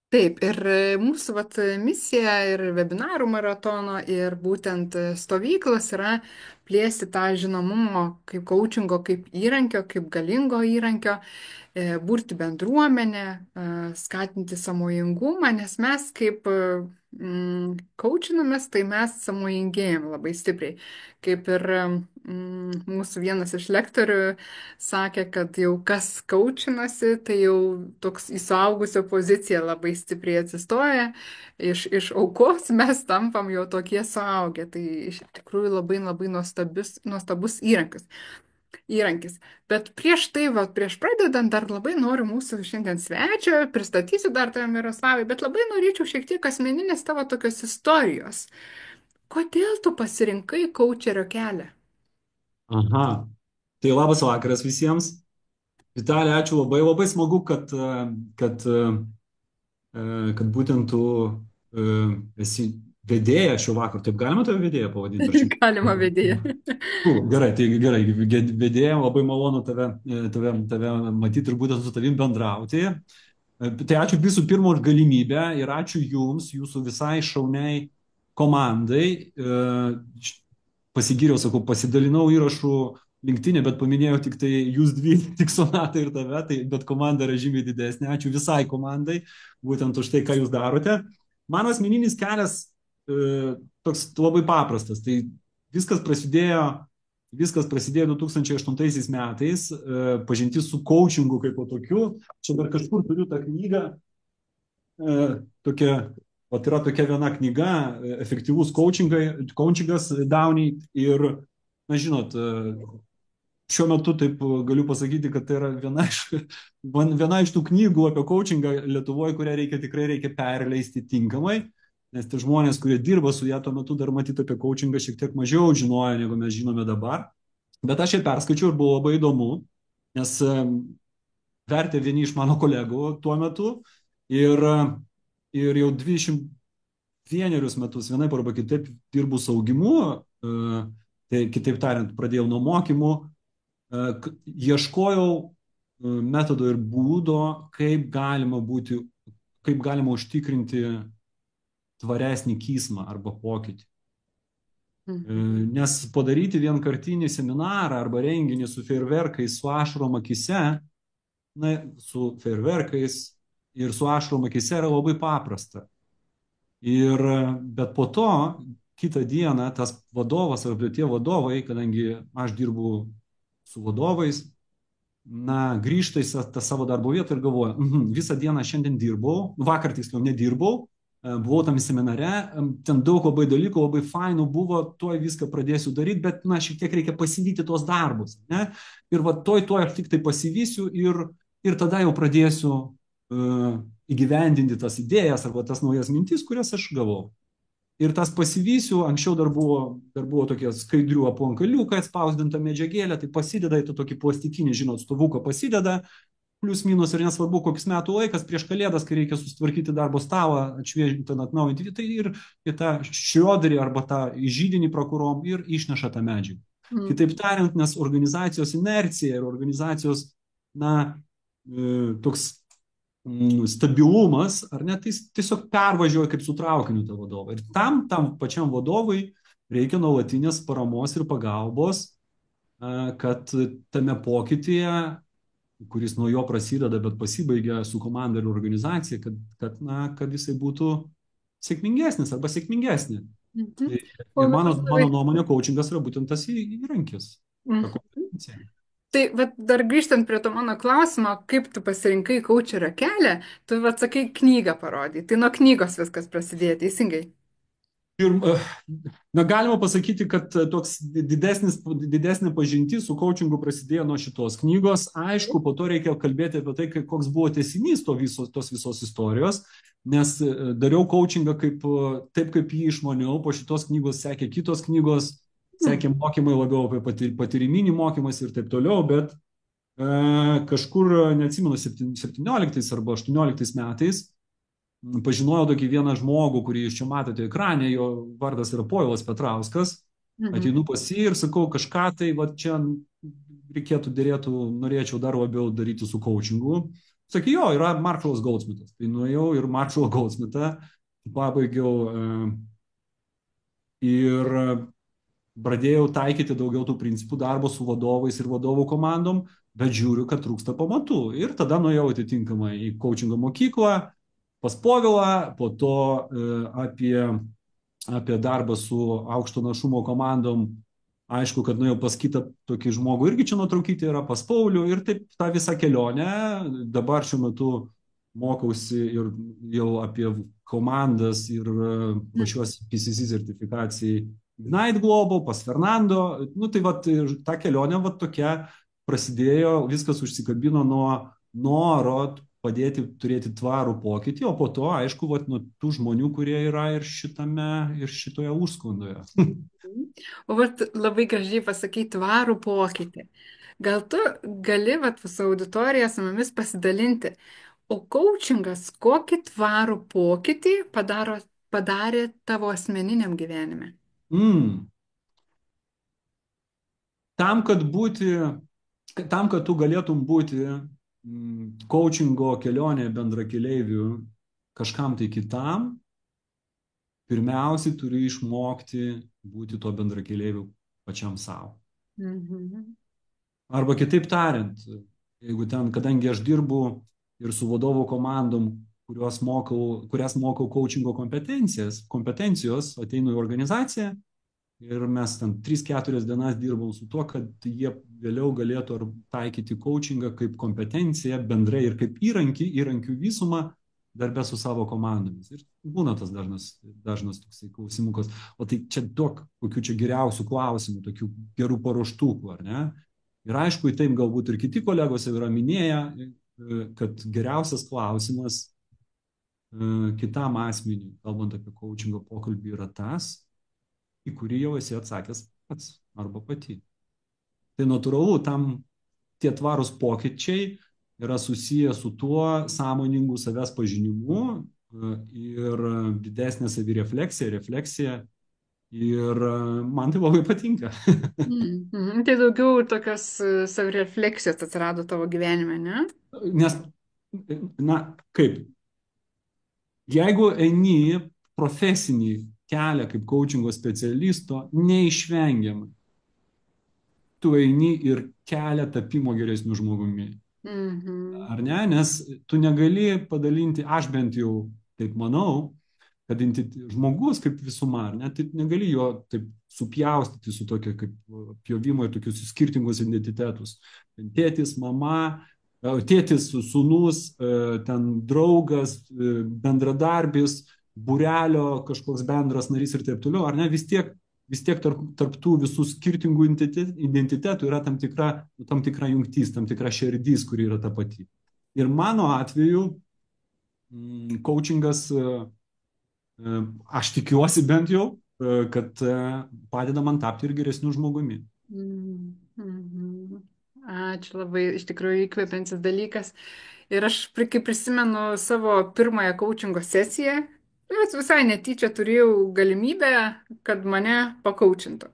Taip, ir mūsų misija ir webinarų maratono ir būtent stovyklos yra plėsti tą žinomumo kaip coachingo, kaip įrankio, kaip galingo įrankio, burti bendruomenę, skatinti sąmojingumą, nes mes kaip coachinamės, tai mes sąmojingėjom labai stipriai. Kaip ir mūsų vienas iš lektorių sakė, kad jau kas coachinasi, tai jau toks į suaugusio poziciją labai stipriai atsistoja. Iš aukos mes tampam jau tokie suaugę. Tai iš tikrųjų labai labai nuostabus įrankis. Bet prieš tai, prieš pradedant, dar labai noriu mūsų šiandien svečio, pristatysiu dar tave Miroslavai, bet labai norėčiau šiek tiek asmeninės tavo tokios istorijos. Kodėl tu pasirinkai kaučerio kelią? Aha, tai labas vakaras visiems. Vitalija, ačiū labai, labai smagu, kad, kad būtent tu esi vedėja šio vakaro. Taip galima tave vedėja pavadinti? Ar čia? Galima vedėja. Gerai, tai gerai, vedėja, labai malonu tave matyti ir būtent su tavim bendrauti. Tai ačiū visų pirma už galimybę ir ačiū Jums, Jūsų visai šauniai komandai. Pasigyriau, sakau, pasidalinau įrašų LinkedIn, bet paminėjau tik tai Jūs dvi, tik Sonatą ir tave, tai, bet komanda yra žymiai didesnė. Ačiū visai komandai, būtent už tai, ką Jūs darote. Mano asmeninis kelias toks labai paprastas. Tai viskas prasidėjo Viskas prasidėjo 2008 metais, pažintis su coachingu kaip po tokiu. Čia dar kažkur turiu tą knygą, tokia, o tai yra tokia viena knyga, efektyvus coachingas Downey. Ir, na žinot, šiuo metu taip galiu pasakyti, kad tai yra viena iš tų knygų apie coachingą Lietuvoje, kurią tikrai reikia perleisti tinkamai. Nes tie žmonės, kurie dirba su ją tuo metu, dar matyti apie coachingą šiek tiek mažiau žinojo, negu mes žinome dabar. Bet aš ją perskaičiau ir buvo labai įdomu, nes vertė vieni iš mano kolegų tuo metu ir jau 21 metus vienaip arba kitaip dirbu su augimu, tai kitaip tariant, pradėjau nuo mokymų, ieškojau metodo ir būdo, kaip galima užtikrinti tvaresnį kismą arba pokytį. Nes padaryti vienkartinį seminarą arba renginį su fejerverkais, su ašarom akise, su fejerverkais ir su ašarom akise yra labai paprasta. Bet po to, kitą dieną, tas vadovas arba tie vadovai, kadangi aš dirbu su vadovais, grįžta į tą savo darbo vietą ir galvoja, visą dieną šiandien dirbau, vakar tiksliau nedirbau, buvau tam seminare, ten daug labai dalykų, labai fainų buvo, tuoj viską pradėsiu daryti, bet, šiek tiek reikia pasivyti tos darbus, ne? Ir tuoj aš tik tai pasivysiu ir tada jau pradėsiu įgyvendinti tas idėjas arba tas naujas mintis, kurias aš gavau. Ir tas pasivysiu, anksčiau dar buvo tokie skaidrių apuonkaliukai atspausdinta medžiagėlė, tai pasideda į tokį plastikinį, stovuką pasideda, plius minus ir nesvarbu, kokius metų laikas prieš kalėdas, kai reikia susitvarkyti darbo stalą, atšviežinti, atnaujinti, tai ir tą šrioderį arba tą židinį prokurom ir išneša tą medžiagą. Kitaip tariant, nes organizacijos inercija ir organizacijos, toks stabilumas, ar ne, tai tiesiog pervažiuoja kaip su traukiniu tą vadovą. Ir tam pačiam vadovui reikia nuolatinės paramos ir pagalbos, kad tame pokytyje, kuris nuo jo prasideda, bet pasibaigia su komanda ir organizacija, kad jisai būtų sėkmingesnis arba sėkmingesnė. Ir mano nuomonė, coachingas yra būtent tas įrankis. Tai dar grįžtant prie to mano klausimo, kaip tu pasirinkai kaučerio kelią, tu sakai, knygą parodai. Tai nuo knygos viskas prasidėjo, teisingai? Ir galima pasakyti, kad toks didesnė pažintis su coachingu prasidėjo nuo šitos knygos. Aišku, po to reikia kalbėti apie tai, koks buvo tęsinys tos visos istorijos, nes dariau coachingą taip, kaip jį išmaniau, po šitos knygos sekė kitos knygos, sekė mokymai labiau apie patyriminį mokymas ir taip toliau, bet kažkur, neatsimenu, 17 arba 18 metais pažinojau tokį vieną žmogų, kurį jūs čia matote ekrane, jo vardas yra Povilas Petrauskas. Ateinu pas jį ir sakau, kažką tai čia norėčiau dar labiau daryti su coachingu. Sakė, jo, yra Marshallas Goldsmithas. Tai nuėjau ir Marshallą Goldsmithą pabaigiau ir pradėjau taikyti daugiau tų principų darbo su vadovais ir vadovų komandom, bet žiūriu, kad trūksta pamatų. Ir tada nuėjau atitinkamai į coachingo mokyklą, pas Povilą, po to apie darbą su aukšto našumo komandom. Aišku, kad nuėjau pas kitą tokį žmogų, irgi čia nuotraukyti yra pas Paulių ir taip tą visą kelionę. Dabar šiuo metu mokausi ir jau apie komandas ir ruošiuosi PCC sertifikacijai Ignite Global, pas Fernando. Nu tai vat, ta kelionė vat tokia prasidėjo, viskas užsikabino nuo noro padėti turėti tvarų pokytį, o po to, aišku, vat, nuo tų žmonių, kurie yra ir šitoje užsklaidoje. O vat labai gražiai pasakyti tvarų pokytį. Gal tu gali vat su auditorija su mumis pasidalinti, o coachingas kokį tvarų pokytį padarė tavo asmeniniam gyvenime? Mm. Tam, kad tu galėtum būti coachingo kelionėje bendrakeleivių kažkam tai kitam, pirmiausiai turi išmokti būti tuo bendrakeleiviu pačiam savo. Mhm. Arba kitaip tariant, kadangi aš dirbu ir su vadovų komandom, kurias mokau coachingo kompetencijos, ateinu į organizaciją ir mes ten 3-4 dienas dirbam su tuo, kad jie vėliau galėtų taikyti coachingą kaip kompetenciją bendrai ir kaip įrankių visumą darbę su savo komandomis. Ir būna tas dažnas toksai klausimukas, o tai čia duok kokių čia geriausių klausimų, tokių gerų paruoštukų, ar ne? Ir aišku, taip galbūt ir kiti kolegos jau yra minėję, kad geriausias klausimas kitam asmeniui, kalbant apie coachingo pokalbį, yra tas, į kurį jau esi atsakęs pats arba pati. Tai natūralu, tie tvarūs pokyčiai yra susiję su tuo sąmoningu savęs pažinimu ir didesnė refleksija. Ir man tai labai patinka. Tai daugiau tokios savirefleksijos atsirado tavo gyvenime, ne? Nes, kaip, jeigu eini profesinį kelią kaip coachingo specialisto, neišvengiamai tu eini ir kelią tapimo geresniu žmogumi. Ar ne? Nes tu negali padalinti, aš bent jau taip manau, kad žmogus kaip visuma, ar ne, tai negali jo taip supjaustyti su tokia kaip pjovimo į tokius skirtingus identitetus. Tėtis, mama, tėtis, sūnus, ten draugas, bendradarbis, būrelio kažkoks bendras narys ir taip toliau, ar ne, vis tiek tarp tų visų skirtingų identitetų yra tam tikra jungtis, tam tikra šerdys, kuri yra ta pati. Ir mano atveju coachingas, aš tikiuosi bent jau, kad padeda man tapti ir geresniu žmogumi. Ačiū labai, iš tikrųjų įkvepiantis dalykas. Ir aš, kai prisimenu savo pirmąją coachingo sesiją, visai netyčia turėjau galimybę, kad mane pakaučintų.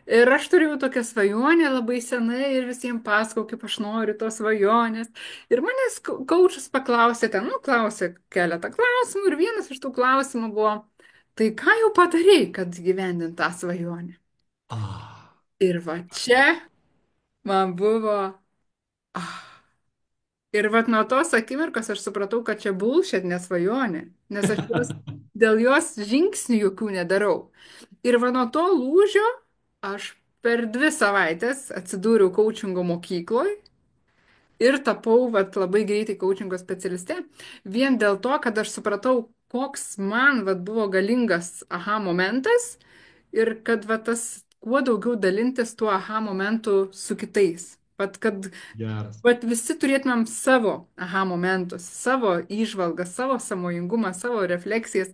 Ir aš turėjau tokią svajonę labai senai ir visiems pasakau, kaip aš noriu tos svajonės. Ir manęs kaučas klausė keletą klausimų ir vienas iš tų klausimų buvo, tai ką jau padarei, kad gyvendint tą svajonę? Ir va čia man buvo... Ir vat nuo tos akimirkos aš supratau, kad čia bullshit nesvajonė, nes aš dėl jos žingsnių jokių nedarau. Ir va nuo to lūžio aš per 2 savaitės atsidūriau coachingo mokykloje ir tapau labai greitai coachingo specialiste. Vien dėl to, kad aš supratau, koks man buvo galingas aha momentas ir kad tas kuo daugiau dalintis tuo aha momentu su kitais. Kad visi turėtumėm savo aha momentus, savo įžvalgas, savo sąmojingumą, savo refleksijas.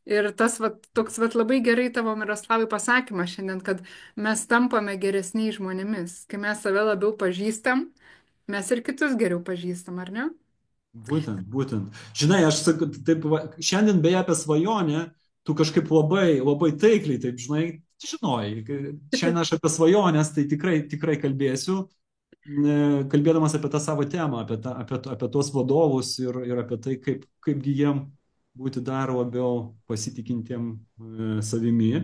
Ir tas toks labai gerai tavo, Miroslavai, pasakymas šiandien, kad mes tampame geresniais žmonėmis. Kai mes save labiau pažįstam, mes ir kitus geriau pažįstam, ar ne? Būtent. Žinai, aš sakau, taip, šiandien beje apie svajonę, tu kažkaip labai taikliai, taip, žinai, žinojai, šiandien aš apie svajonės, tai tikrai kalbėsiu. kalbėdamas apie tą savo temą, apie tuos vadovus ir apie tai, kaipgi jiem būti dar labiau pasitikintiem savimi.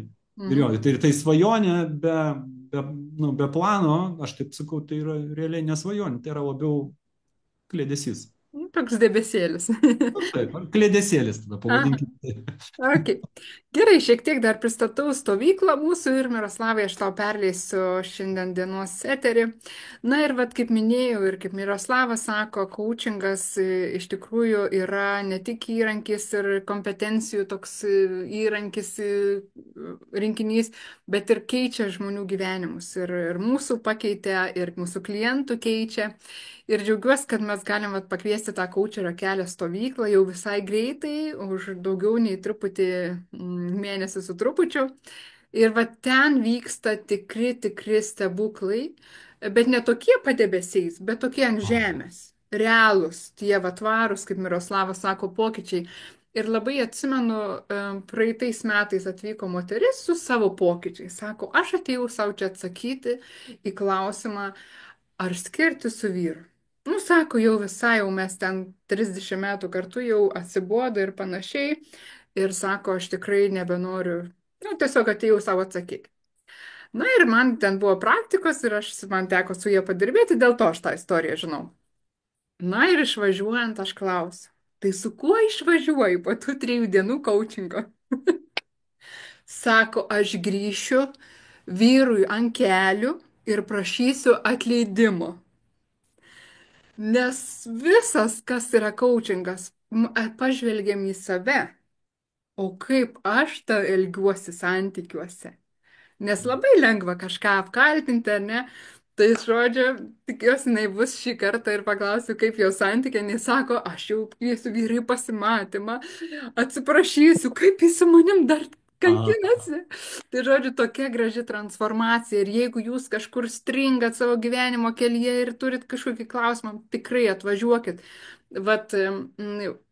Ir jo, Mhm. tai svajonė be, nu, be plano, aš taip sakau, tai yra realiai nesvajonė, tai yra labiau klėdesys. Nu, toks debesėlis. Nu, taip, klėdesėlis tada Aha. pavadinkime. Okay. Gerai, šiek tiek dar pristatau stovyklą mūsų ir Miroslavai, aš tau perleisiu šiandien dienos eterį. Na ir vad, kaip minėjau ir kaip Miroslavas sako, coachingas iš tikrųjų yra ne tik įrankis ir kompetencijų toks įrankis rinkinys, bet ir keičia žmonių gyvenimus. Ir mūsų pakeitė, ir mūsų klientų keičia. Ir džiaugiuosi, kad mes galim vat, pakviesti tą coacherio kelio stovyklą jau visai greitai, už daugiau nei truputį mėnesį su trupučiu. Ir va ten vyksta tikri stebuklai, bet ne tokie padebesiais, bet tokie ant žemės. Realūs, tie va tvarūs, kaip Miroslavas sako, pokyčiai. Ir labai atsimenu, praeitais metais atvyko moteris su savo pokyčiais. Sako, aš atėjau savo čia atsakyti į klausimą, ar skirti su vyru. Nu, sako, jau visai, jau mes ten 30 metų kartu jau atsibodo ir panašiai. Ir sako, aš tikrai nebenoriu, nu, tiesiog atėjau savo atsakyti. Na ir man ten buvo praktikos ir man teko su jie padirbėti, dėl to aš tą istoriją žinau. Na ir išvažiuojant aš klausiu, tai su kuo išvažiuoju po tų 3 dienų coachingo? Sako, aš grįšiu vyrui ant kelių ir prašysiu atleidimo. Nes visas, kas yra coachingas, pažvelgiam į save, o kaip aš tą elgiuosi santykiuose. Nes labai lengva kažką apkaltinti, ar ne? Tai žodžiu, tikiuosi, jinai bus šį kartą ir paklausiu, kaip jo santykiai. Jis sako, aš jau kviesiu vyrai į pasimatymą, atsiprašysiu, kaip jis su manim dar A, kankinasi. Tai žodžiu, tokia graži transformacija. Ir jeigu jūs kažkur stringat savo gyvenimo kelyje ir turit kažkokį klausimą, tikrai atvažiuokit. Vat,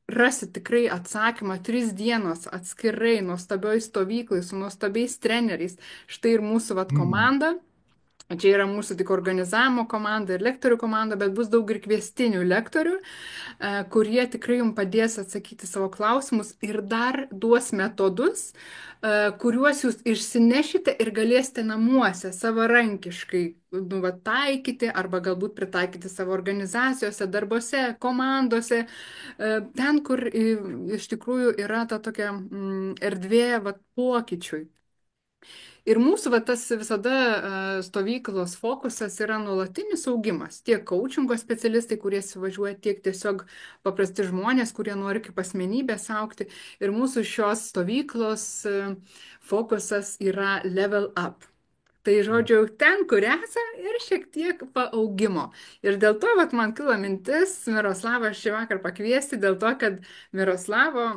rasit tikrai atsakymą 3 dienos atskirai, nuostabioj stovyklai, su nuostabiais treneriais. Štai ir mūsų vat mm, komanda. Čia yra mūsų tik organizavimo komanda ir lektorių komanda, bet bus daug ir kviestinių lektorių, kurie tikrai jums padės atsakyti savo klausimus ir dar duos metodus, kuriuos jūs išsinešite ir galėsite namuose savarankiškai nu, va, taikyti arba galbūt pritaikyti savo organizacijose, darbose, komandose, ten, kur iš tikrųjų yra ta tokia erdvė va, pokyčiui. Ir mūsų va, tas visada stovyklos fokusas yra nuolatinis augimas. Tiek coachingo specialistai, kurie suvažiuoja, tiek tiesiog paprasti žmonės, kurie nori kaip asmenybės aukti. Ir mūsų šios stovyklos fokusas yra level up. Tai žodžiu, ten, kur esame ir šiek tiek paaugimo. Ir dėl to vat, man kilo mintis Miroslavą šį vakar pakviesti, dėl to, kad Miroslavo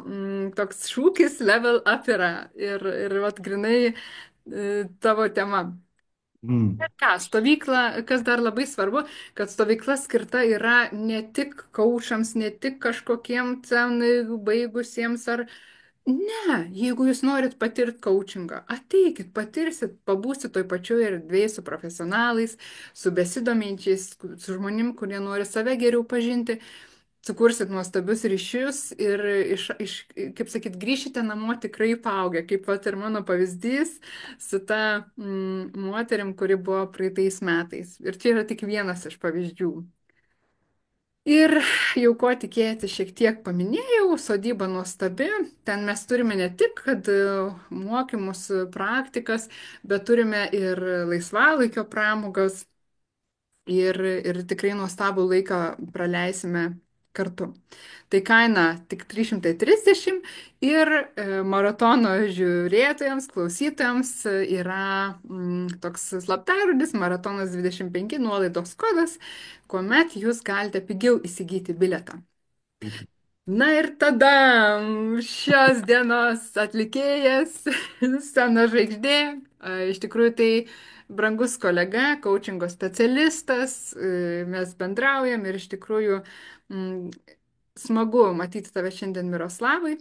toks šūkis level up yra. Ir vat, grinai tavo tema. mm, Ir ką, stovykla, kas dar labai svarbu, kad stovykla skirta yra ne tik kaušams, ne tik kažkokiem ten baigusiems ar... Ne, jeigu jūs norit patirti coachingą, ateikit, patirsit, pabūsit toj pačioj erdvėje su profesionalais, su besidominčiais, su žmonėm, kurie nori save geriau pažinti, sukursit nuostabius ryšius ir, kaip sakyt, grįšite namo tikrai paaugę, kaip pat ir mano pavyzdys su ta moterim, kuri buvo praeitais metais. Ir čia yra tik vienas iš pavyzdžių. Ir jau ko tikėti šiek tiek paminėjau, sodyba nuostabi. Ten mes turime ne tik, kad mokymus, praktikas, bet turime ir laisvalaikio pramogas ir tikrai nuostabų laiką praleisime kartu. Tai kaina tik 330 ir maratono žiūrėtojams, klausytojams yra toks slaptažodis maratonas 25 nuolaidos kodas, kuomet jūs galite pigiau įsigyti bilietą. super. Na ir tada šios dienos atlikėjas, scenos žvaigždė, iš tikrųjų tai brangus kolega, coachingo specialistas, mes bendraujam ir iš tikrųjų smagu matyti tave šiandien Miroslavai.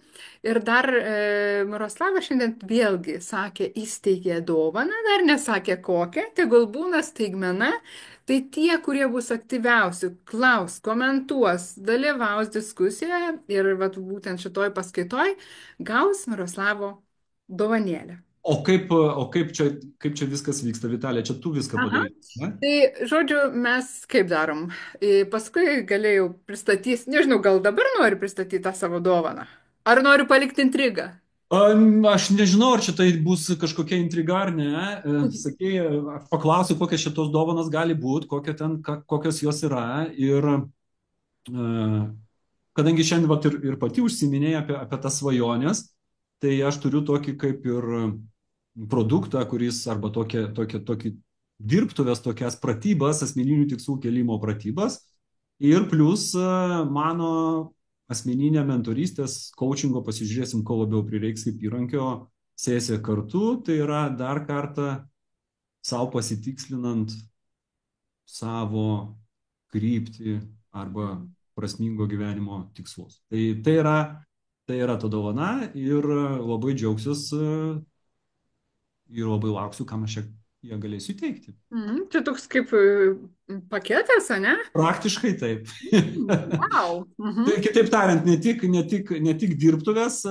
Ir dar Miroslavas šiandien vėlgi sakė, įsteigė dovaną, dar nesakė kokią, tegul būna staigmena. Tai tie, kurie bus aktyviausi, klaus, komentuos, dalyvaus diskusijoje ir vat, būtent šitoj paskaitoj gaus Miroslavo dovanėlę. Kaip čia viskas vyksta, Vitalija? Čia tu viską Aha. padarai, ne? Tai, žodžiu, mes kaip darom? Paskui galėjau pristatyti, nežinau, gal dabar nori pristatyti tą savo dovaną? Ar noriu palikti intrigą? Aš nežinau, ar čia tai bus kažkokia intriga ar ne. Sakei, aš paklausiu, kokios šitos dovanos gali būti, kokios jos yra. Ir kadangi šiandien vat, ir pati užsiminėjai apie tas svajonės, tai aš turiu tokį kaip ir produktą, kuris arba tokį dirbtuvės, tokias pratybas, asmeninių tikslų kelimo pratybas. Ir plus mano asmeninė mentorystės, coachingo, pasižiūrėsim, ko labiau prireiks kaip įrankio, sesija kartu, tai yra dar kartą savo pasitikslinant savo kryptį arba prasmingo gyvenimo tikslus. Tai yra ta dovana ir labai džiaugsiuosi ir labai lauksiu, kam aš ją galėsiu teikti. Čia toks kaip paketas, ne? Praktiškai taip. Wow. Tai kitaip tariant, ne tik dirbtuvės,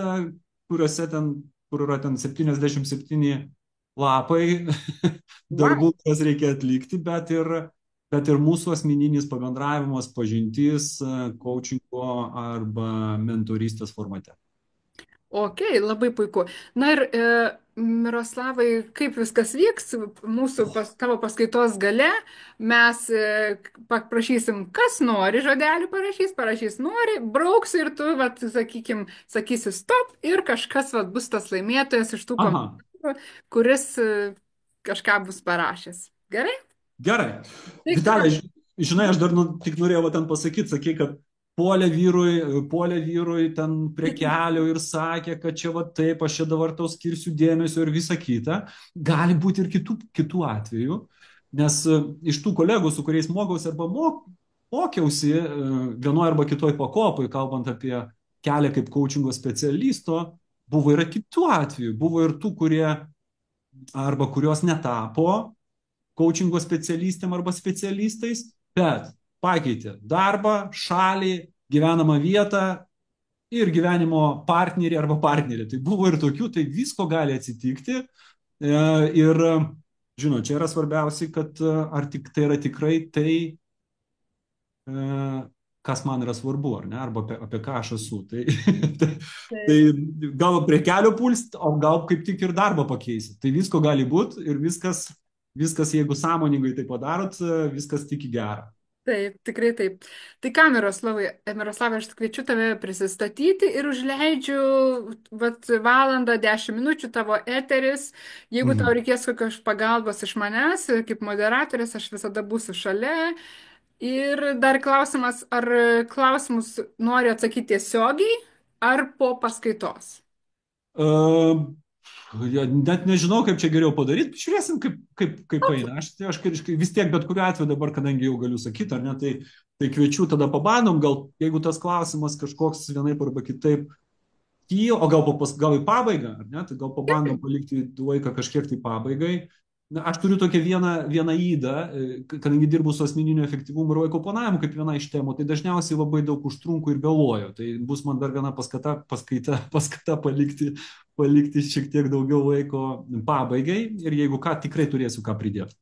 kuriuose ten, kur yra ten 77 lapai Wow. darbų, kas reikia atlikti, bet ir mūsų asmeninis pabendravimas, pažintis, coachingo arba mentorystės formate. Ok, labai puiku. Na ir Miroslavai, kaip viskas vyks, mūsų tavo paskaitos gale mes paprašysim, kas nori žodelį parašys nori, brauksiu ir tu, vat, sakykim, sakysi stop ir kažkas vat, bus tas laimėtojas iš tų Aha, komentarų, kuris kažką bus parašęs. Gerai? gerai. Tai ką? Vitalija, žinai, aš dar tik norėjau va ten pasakyti, sakei, kad puolė vyrui ten prie kelio ir sakė, kad čia va taip, aš čia dabar tau skirsiu dėmesio ir visa kita. Gali būti ir kitų atvejų, nes iš tų kolegų, su kuriais mokiausi arba mokiausi vienoje arba kitoje pakopoje, kalbant apie kelią kaip coachingo specialisto, buvo ir kitų atvejų, buvo ir tų, kurie arba kurios netapo coachingo specialistėm arba specialistais, bet pakeitė darbą, šalį, gyvenamą vietą ir gyvenimo partnerį arba partnerį. Tai buvo ir tokių, tai visko gali atsitikti. Ir, žinot, čia yra svarbiausia, kad ar tik tai yra tikrai tai, kas man yra svarbu, ar ne, arba apie ką aš esu. Tai gal prie kelio pulst, o gal kaip tik ir darbą pakeisit. Tai visko gali būti ir viskas, jeigu sąmoningai tai padarot, viskas tik į gerą. Taip, tikrai taip. Tai ką, Miroslavai, aš kviečiu tave prisistatyti ir užleidžiu vat, valandą, 10 minučių tavo eteris. Jeigu tau Mhm. reikės kokios pagalbos iš manęs, kaip moderatorės, aš visada būsiu šalia. Ir dar klausimas, ar klausimus nori atsakyti tiesiogiai ar po paskaitos? Ja, net nežinau, kaip čia geriau padaryti. Žiūrėsim, kaip eina. Aš vis tiek, bet kuriuo atveju dabar, kadangi jau galiu sakyti, ar ne, tai kviečiu tada pabandom, gal jeigu tas klausimas kažkoks vienaip arba kitaip kyla, o gal į pabaigą, ar ne, tai gal pabandom palikti laiką kažkiek tai pabaigai. Na, aš turiu tokią vieną ydą, kadangi dirbu su asmeniniu efektyvumu ir laiko planavimu kaip viena iš temų, tai dažniausiai labai daug užtrunku ir vėluoju. Tai bus man dar viena paskata palikti šiek tiek daugiau laiko pabaigai ir jeigu ką, tikrai turėsiu ką pridėti.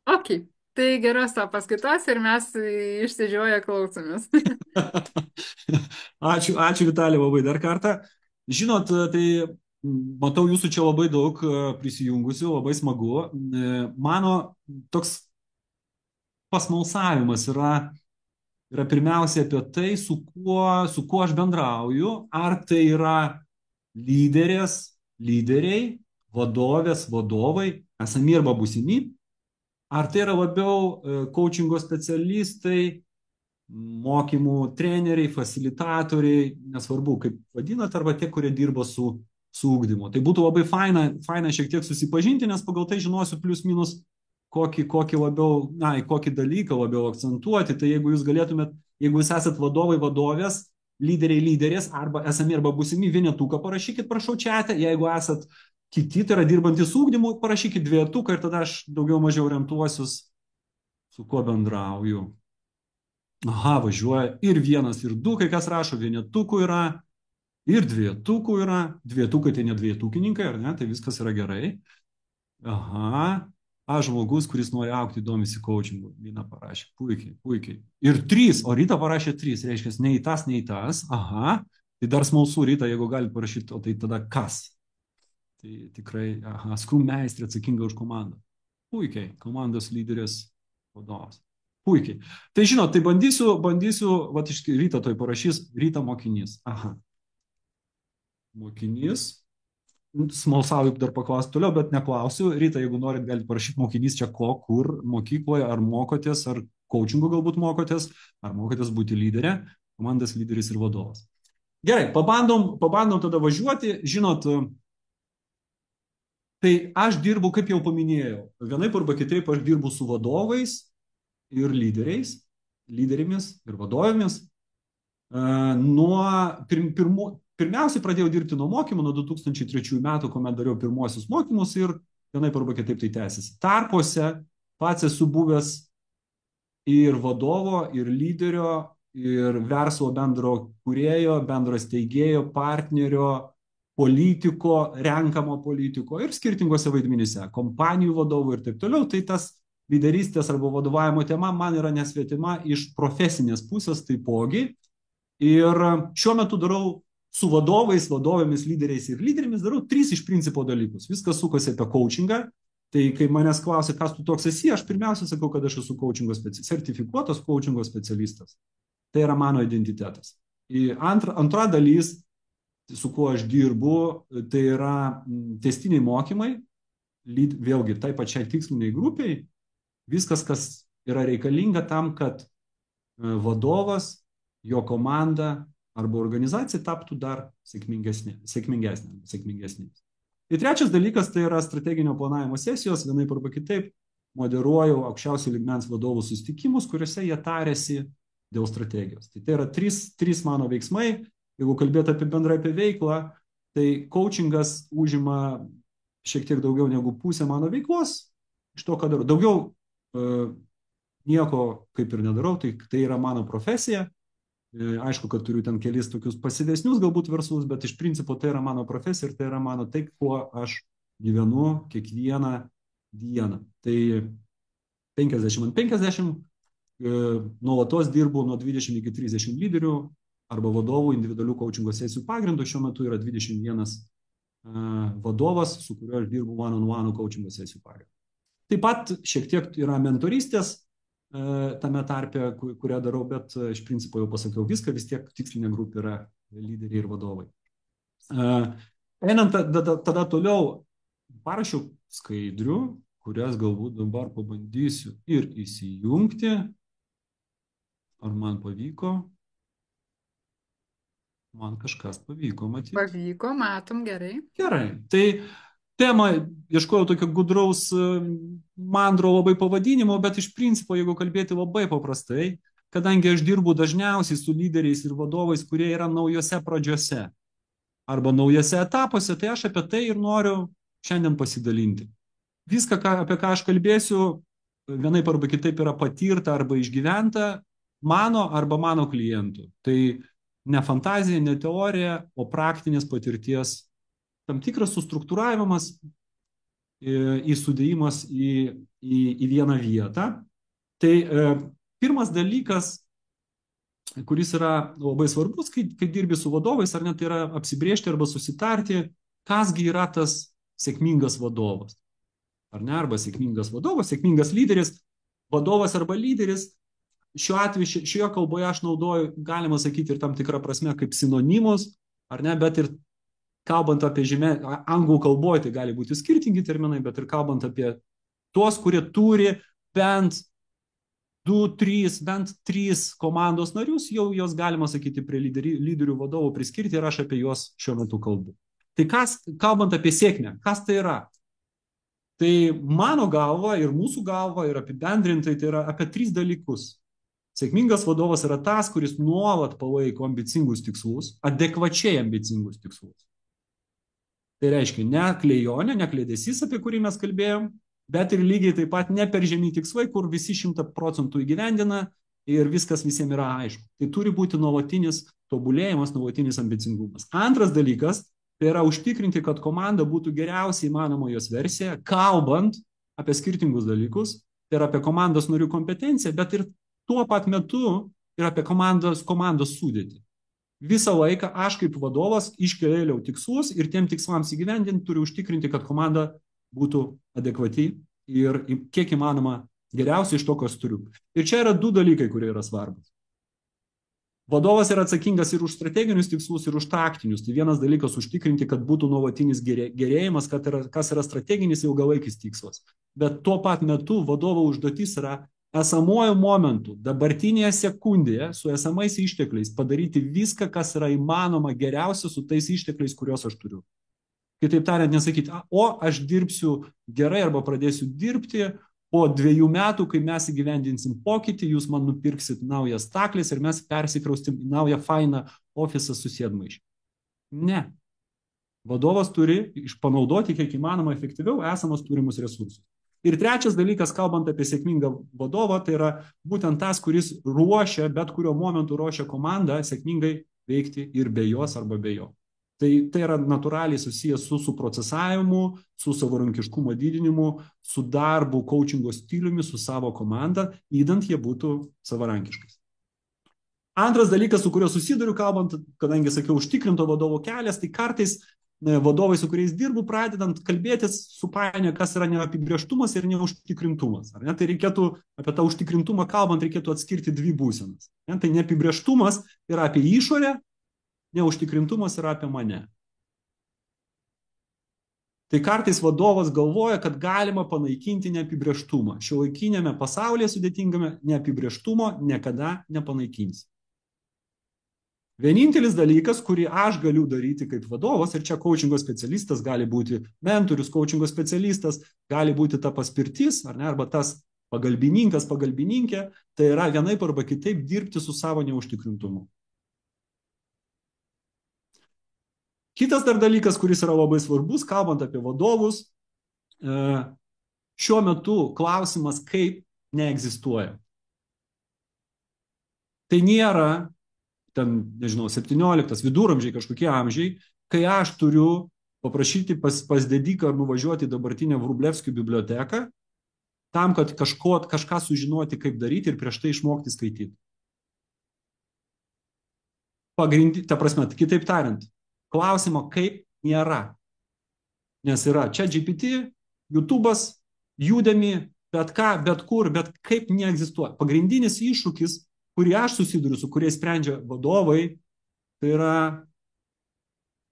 Ok, tai geros tavo paskaitos ir mes išsižioję klausomės. Ačiū Vitalija labai dar kartą. Žinot, tai matau jūsų čia labai daug prisijungusių, labai smagu. Mano toks pasmalsavimas yra pirmiausia apie tai, su kuo aš bendrauju, ar tai yra lyderiai, vadovės, vadovai, esami arba būsimi, ar tai yra labiau coachingo specialistai, mokymų treneriai, fasilitatoriai, nesvarbu, kaip vadinat, arba tie, kurie dirba su ugdymu. Tai būtų labai faina šiek tiek susipažinti, nes pagal tai žinosiu plius minus, kokį dalyką labiau akcentuoti. Tai jeigu jūs esat vadovai, vadovės, lyderiai, lyderės, arba esami, arba būsimi, vienetuką parašykit, prašau, čiate. Jeigu esat kiti, tai yra dirbantis ūkdymu, parašykit dviejetuką ir tada aš daugiau mažiau orientuosius, su kuo bendrauju. Aha, važiuoja ir vienas, ir du, kai kas rašo, vienetukų yra, ir dviejetukų yra. Dviejetukai tai ne dviejetukininkai, ar ne? Tai viskas yra gerai. Aha, aš žmogus, kuris nori aukti, domisi coachingu. Lina parašė, puikiai, puikiai. Ir trys, o Rita parašė trys, reiškia, nei tas, nei tas. Aha, tai dar smalsu, Rita, jeigu galite parašyti, o tai tada kas? Tai tikrai, aha, Scrum meistrė atsakinga už komandą. Puikiai, komandos lyderis, vadovas. Puikiai. Tai žinot, tai bandysiu, vat iš Ryta toj parašys, Ryta mokinys. Aha. Mokinys. Smalsauju dar paklausti toliau, bet neklausiu. Ryta, jeigu norit, galite parašyti mokinys čia ko, kur, mokykloje, ar mokotės, ar coachingo galbūt mokotės, ar mokotės būti lyderė, komandos lyderis ir vadovas. Gerai, pabandom tada važiuoti. Žinot, tai aš dirbu, kaip jau paminėjau, vienaip arba kitaip aš dirbu su vadovais ir lyderiais, lyderėmis ir vadovėmis. Pirmiausiai pradėjau dirbti nuo mokymų, nuo 2003 metų, kuomet dariau pirmosius mokymus ir vienaip arba kitaip tai tęsiasi. Tarpuose pats esu buvęs ir vadovo, ir lyderio, ir verslo bendro kūrėjo, bendro steigėjo, partnerio, politiko, renkamo politiko ir skirtingose vaidmenyse, kompanijų vadovų ir taip toliau. Tai tas lyderystės arba vadovavimo tema man yra nesvetima iš profesinės pusės taipogi. Ir šiuo metu darau su vadovais, vadovėmis, lyderiais ir lyderėmis, darau tris iš principo dalykus. Viskas sukasi apie coachingą. Tai kai manęs klausia, kas tu toks esi, aš pirmiausia sakau, kad aš esu coachingo sertifikuotas coachingo specialistas. Tai yra mano identitetas. Antra dalis, su kuo aš dirbu, tai yra tęstiniai mokymai, vėlgi tai pačiai tiksliniai grupiai, viskas, kas yra reikalinga tam, kad vadovas, jo komanda arba organizacija taptų dar sėkmingesnė. Ir trečias dalykas tai yra strateginio planavimo sesijos, vienaip arba kitaip moderuoju aukščiausio lygmens vadovų susitikimus, kuriuose jie tarėsi dėl strategijos. Tai yra trys mano veiksmai. Jeigu kalbėti apie bendrai apie veiklą, tai coachingas užima šiek tiek daugiau negu pusę mano veiklos. Iš to, ką darau. Daugiau nieko kaip ir nedarau, tai yra mano profesija. Aišku, kad turiu ten kelis tokius pasyvesnius galbūt verslus, bet iš principo tai yra mano profesija ir tai yra mano tai, kuo aš gyvenu kiekvieną dieną. Tai 50/50, nuolatos dirbu nuo 20 iki 30 lyderių arba vadovų individualių coachingo sesijų pagrindų. Šiuo metu yra 21 vadovas, su kuriuo aš dirbu one-on-one coachingo sesijų pagrindu. Taip pat šiek tiek yra mentorystės tame tarpe, kurią darau, bet iš principo jau pasakiau viską, vis tiek tikslinė grupė yra lyderiai ir vadovai. Einant tada toliau, parašiau skaidrių, kurias galbūt dabar pabandysiu ir įsijungti. Ar man pavyko? Man kažkas pavyko matyti. Pavyko, matom gerai. Gerai, tai temą ieškojau tokio gudraus mandro labai pavadinimo, bet iš principo, jeigu kalbėti labai paprastai, kadangi aš dirbu dažniausiai su lyderiais ir vadovais, kurie yra naujose pradžiose arba naujose etapuose, tai aš apie tai ir noriu šiandien pasidalinti. Viską, apie ką aš kalbėsiu, vienaip arba kitaip yra patirta arba išgyventa mano arba mano klientų. Tai ne fantazija, ne teorija, o praktinės patirties tam tikras sustruktūravimas, įsudėjimas į vieną vietą. Tai pirmas dalykas, kuris yra labai svarbus, kai dirbi su vadovais, ar ne, tai yra apsibrėžti arba susitarti, kasgi yra tas sėkmingas vadovas. Ar ne, arba sėkmingas vadovas, sėkmingas lyderis, vadovas arba lyderis. Šiuo atveju, šioje kalboje aš naudoju, galima sakyti, ir tam tikrą prasme kaip sinonimus, ar ne, bet ir kalbant apie žymę, anglų kalboje tai gali būti skirtingi terminai, bet ir kalbant apie tuos, kurie turi bent 3 komandos narius, jau jos galima sakyti prie lyderių vadovų priskirti ir aš apie juos šiuo metu kalbu. Tai kalbant apie sėkmę, kas tai yra? Tai mano galva ir mūsų galva ir apibendrintai tai yra apie 3 dalykus. Sėkmingas vadovas yra tas, kuris nuolat palaiko ambicingus tikslus, adekvačiai ambicingus tikslus. Tai reiškia ne klejonė, ne kleidesys, apie kurį mes kalbėjom, bet ir lygiai taip pat ne per žemi tikslai, kur visi 100% įgyvendina ir viskas visiems yra aišku. Tai turi būti nuolatinis tobulėjimas, nuolatinis ambicingumas. Antras dalykas, tai yra užtikrinti, kad komanda būtų geriausiai įmanoma jos versija, kalbant apie skirtingus dalykus, tai yra apie komandos narių kompetenciją, bet ir tuo pat metu ir apie komandos sudėtį. Visą laiką aš kaip vadovas iškėliau tikslus ir tiem tikslams įgyvendinti turiu užtikrinti, kad komanda būtų adekvati ir kiek įmanoma geriausiai iš to, kas turiu. Ir čia yra du dalykai, kurie yra svarbus. Vadovas yra atsakingas ir už strateginius tikslus, ir už taktinius. Tai vienas dalykas užtikrinti, kad būtų nuolatinis gerėjimas, kas yra strateginis ilgalaikis tikslas. Bet tuo pat metu vadovo užduotis yra esamuoju momentu, dabartinėje sekundėje, su esamais ištekliais padaryti viską, kas yra įmanoma geriausia su tais ištekliais, kuriuos aš turiu. Kitaip tariant, nesakyti, o aš dirbsiu gerai arba pradėsiu dirbti, po 2 metų, kai mes įgyvendinsim pokytį, jūs man nupirksit naujas staklis ir mes persikraustim į naują fainą ofisą su sėdmaišiu. Ne. Vadovas turi panaudoti kiek įmanoma efektyviau esamus turimus resursus. Ir trečias dalykas, kalbant apie sėkmingą vadovą, tai yra būtent tas, kuris ruošia, bet kuriuo momentu ruošia komandą sėkmingai veikti ir be jos arba be jo. Tai yra natūraliai susijęs su procesavimu, su savarankiškumo didinimu, su darbu, coachingo stiliumi, su savo komanda, įdant jie būtų savarankiškais. Antras dalykas, su kuriuo susiduriu, kalbant, kadangi sakiau, užtikrinto vadovo kelias, tai kartais vadovai, su kuriais dirbu, pradedant kalbėtis, supainioja, kas yra neapibrėžtumas ir neužtikrintumas. Ar ne? Tai reikėtų, apie tą užtikrintumą kalbant, reikėtų atskirti 2 būsenas. Ne? Tai neapibrėžtumas yra apie išorę, neužtikrintumas yra apie mane. Tai kartais vadovas galvoja, kad galima panaikinti neapibrėžtumą. Šiuolaikinėme pasaulyje sudėtingame neapibrėžtumo niekada nepanaikinsi. Vienintelis dalykas, kurį aš galiu daryti kaip vadovas, ir čia coachingo specialistas gali būti mentorius, coachingo specialistas, gali būti ta paspirtis, ar ne, arba tas pagalbininkas, pagalbininkė, tai yra vienaip arba kitaip dirbti su savo neužtikrintumu. Kitas dar dalykas, kuris yra labai svarbus, kalbant apie vadovus, šiuo metu klausimas kaip neegzistuoja. Tai nėra ten, nežinau, 17 viduramžiai, kažkokie amžiai, kai aš turiu paprašyti pas Dediką nuvažiuoti į dabartinę Vrublevskių biblioteką, tam, kad kažką sužinoti, kaip daryti ir prieš tai išmokti skaityti. Ta prasme, kitaip tariant, klausimo kaip nėra. Nes yra ChatGPT, YouTube'as, Udemy, bet ką, bet kur, bet kaip neegzistuoja. Pagrindinis iššūkis, kurį aš susiduriu, su kuriais sprendžia vadovai, tai yra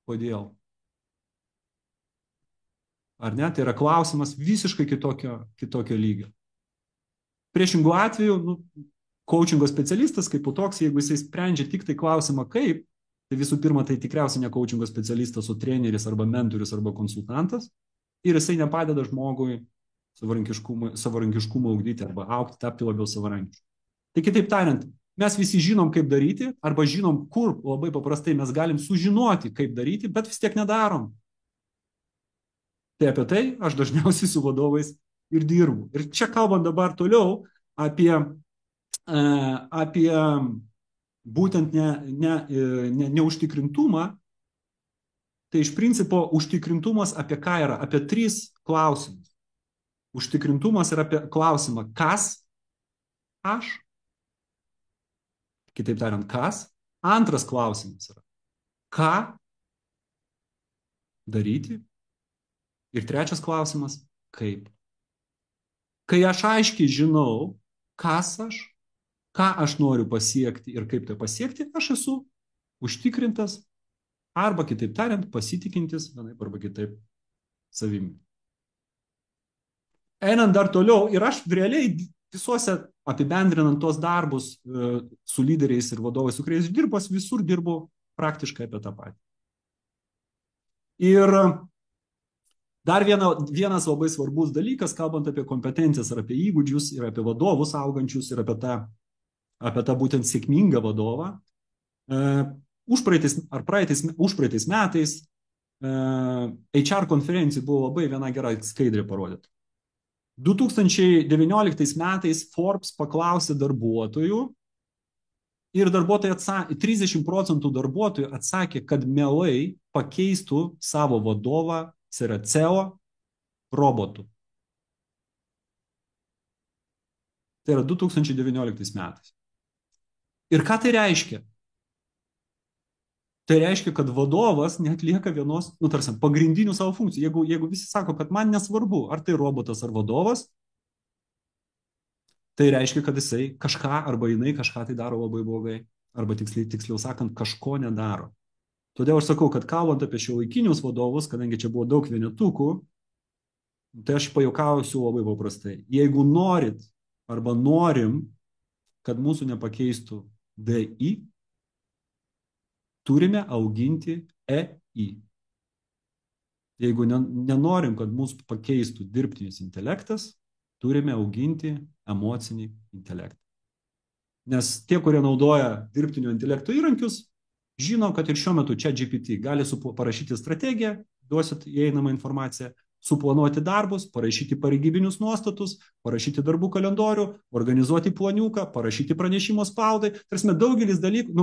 kodėl. Ar ne? Tai yra klausimas visiškai kitokio lygio. Priešingų atveju, coachingo specialistas kaip toks, jeigu jisai sprendžia tik tai klausimą kaip, tai visų pirma, tai tikriausiai ne coachingo specialistas, o treneris arba mentorius arba konsultantas, ir jisai nepadeda žmogui savarankiškumą ugdyti arba augti, tapti labiau savarankišku. Tai kitaip tariant, mes visi žinom, kaip daryti, arba žinom, kur labai paprastai mes galim sužinoti, kaip daryti, bet vis tiek nedarom. Tai apie tai aš dažniausiai su vadovais ir dirbu. Ir čia kalbant dabar toliau apie būtent neužtikrintumą, tai iš principo užtikrintumas apie ką yra? Apie 3 klausimus. Užtikrintumas yra apie klausimą, kas aš? Kitaip tariant, kas? Antras klausimas yra, ką daryti? Ir trečias klausimas, kaip? Kai aš aiškiai žinau, kas aš, ką aš noriu pasiekti ir kaip tai pasiekti, aš esu užtikrintas arba, kitaip tariant, pasitikintis vienaip arba kitaip savimi. Einant dar toliau, ir aš realiai visuose apibendrinant tos darbus su lyderiais ir vadovais, su kuriais dirbos, visur dirbu praktiškai apie tą patį. Ir dar vienas labai svarbus dalykas, kalbant apie kompetencijas ir apie įgūdžius ir apie vadovus augančius ir apie tą apie tą būtent sėkmingą vadovą. Užpraeitais metais HR konferencijai buvo labai viena gera skaidrė parodyta. 2019 metais Forbes paklausė darbuotojų ir 30% darbuotojų atsakė, kad mielai pakeistų savo vadovą, tai yra CEO, robotų. Tai yra 2019 metais. Ir ką tai reiškia? Tai reiškia, kad vadovas neatlieka vienos, tarsi, pagrindinių savo funkcijų. Jeigu visi sako, kad man nesvarbu, ar tai robotas ar vadovas, tai reiškia, kad jisai kažką arba jinai kažką tai daro labai blogai. Arba tiksliau sakant, kažko nedaro. Todėl aš sakau, kad kalbant apie šiuolaikinius vadovus, kadangi čia buvo daug vienetukų, tai aš pajuokausiu labai paprastai. Jeigu norit arba norim, kad mūsų nepakeistų DI, turime auginti EI. Jeigu nenorim, kad mūsų pakeistų dirbtinis intelektas, turime auginti emocinį intelektą. Nes tie, kurie naudoja dirbtinio intelekto įrankius, žino, kad ir šiuo metu ChatGPT gali parašyti strategiją, duosit įeinamą informaciją, suplanuoti darbus, parašyti pareigybinius nuostatus, parašyti darbų kalendorių, organizuoti planiuką, parašyti pranešimo spaudai. Tarsi daugelis dalykų,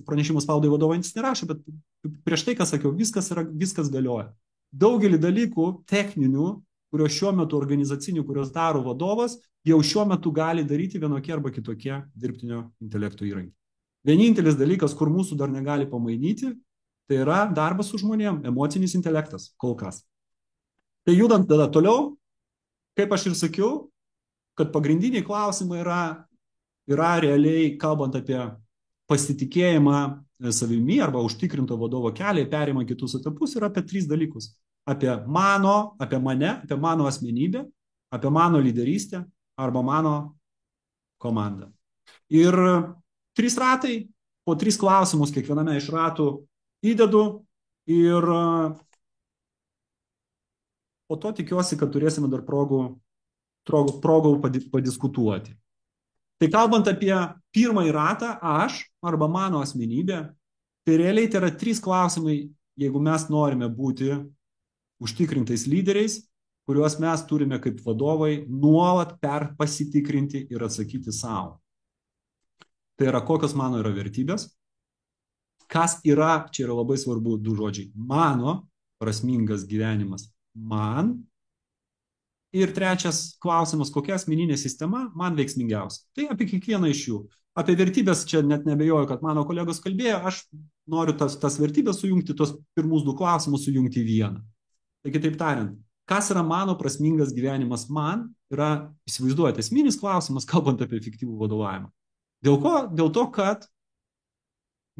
pranešimo spaudai vadovaujantis nerašo, bet prieš tai, ką sakiau, viskas galioja. Daugelį dalykų techninių, kurios šiuo metu organizacinių, kurios daro vadovas, jau šiuo metu gali daryti vienokie arba kitokie dirbtinio intelekto įrankiai. Vienintelis dalykas, kur mūsų dar negali pamainyti, tai yra darbas su žmonėm, emocinis intelektas, kol kas. Tai judant tada toliau, kaip aš ir sakiau, kad pagrindiniai klausimai yra realiai, kalbant apie pasitikėjimą savimi arba užtikrinto vadovo kelią, perimą kitus etapus, yra apie 3 dalykus. Apie mane, apie mano asmenybę, apie mano lyderystę arba mano komandą. Ir 3 ratai, po 3 klausimus kiekviename iš ratų įdedu ir po to tikiuosi, kad turėsime dar progų padiskutuoti. Tai kalbant apie pirmąjį ratą, aš arba mano asmenybė, tai realiai tai yra 3 klausimai, jeigu mes norime būti užtikrintais lyderiais, kuriuos mes turime kaip vadovai nuolat pasitikrinti ir atsakyti savo. Tai yra, kokios mano yra vertybės, kas yra, čia yra labai svarbu 2 žodžiai, mano prasmingas gyvenimas man. Ir 3 klausimas, kokia asmeninė sistema man veiksmingiausia. Tai apie kiekvieną iš jų. Apie vertybės čia net nebejoju, kad mano kolegos kalbėjo, aš noriu tas vertybės sujungti, tos pirmus 2 klausimus sujungti į vieną. Tai kitaip tariant, kas yra mano prasmingas gyvenimas man, yra, įsivaizduojate, esminis klausimas, kalbant apie efektyvų vadovavimą. Dėl ko? Dėl to, kad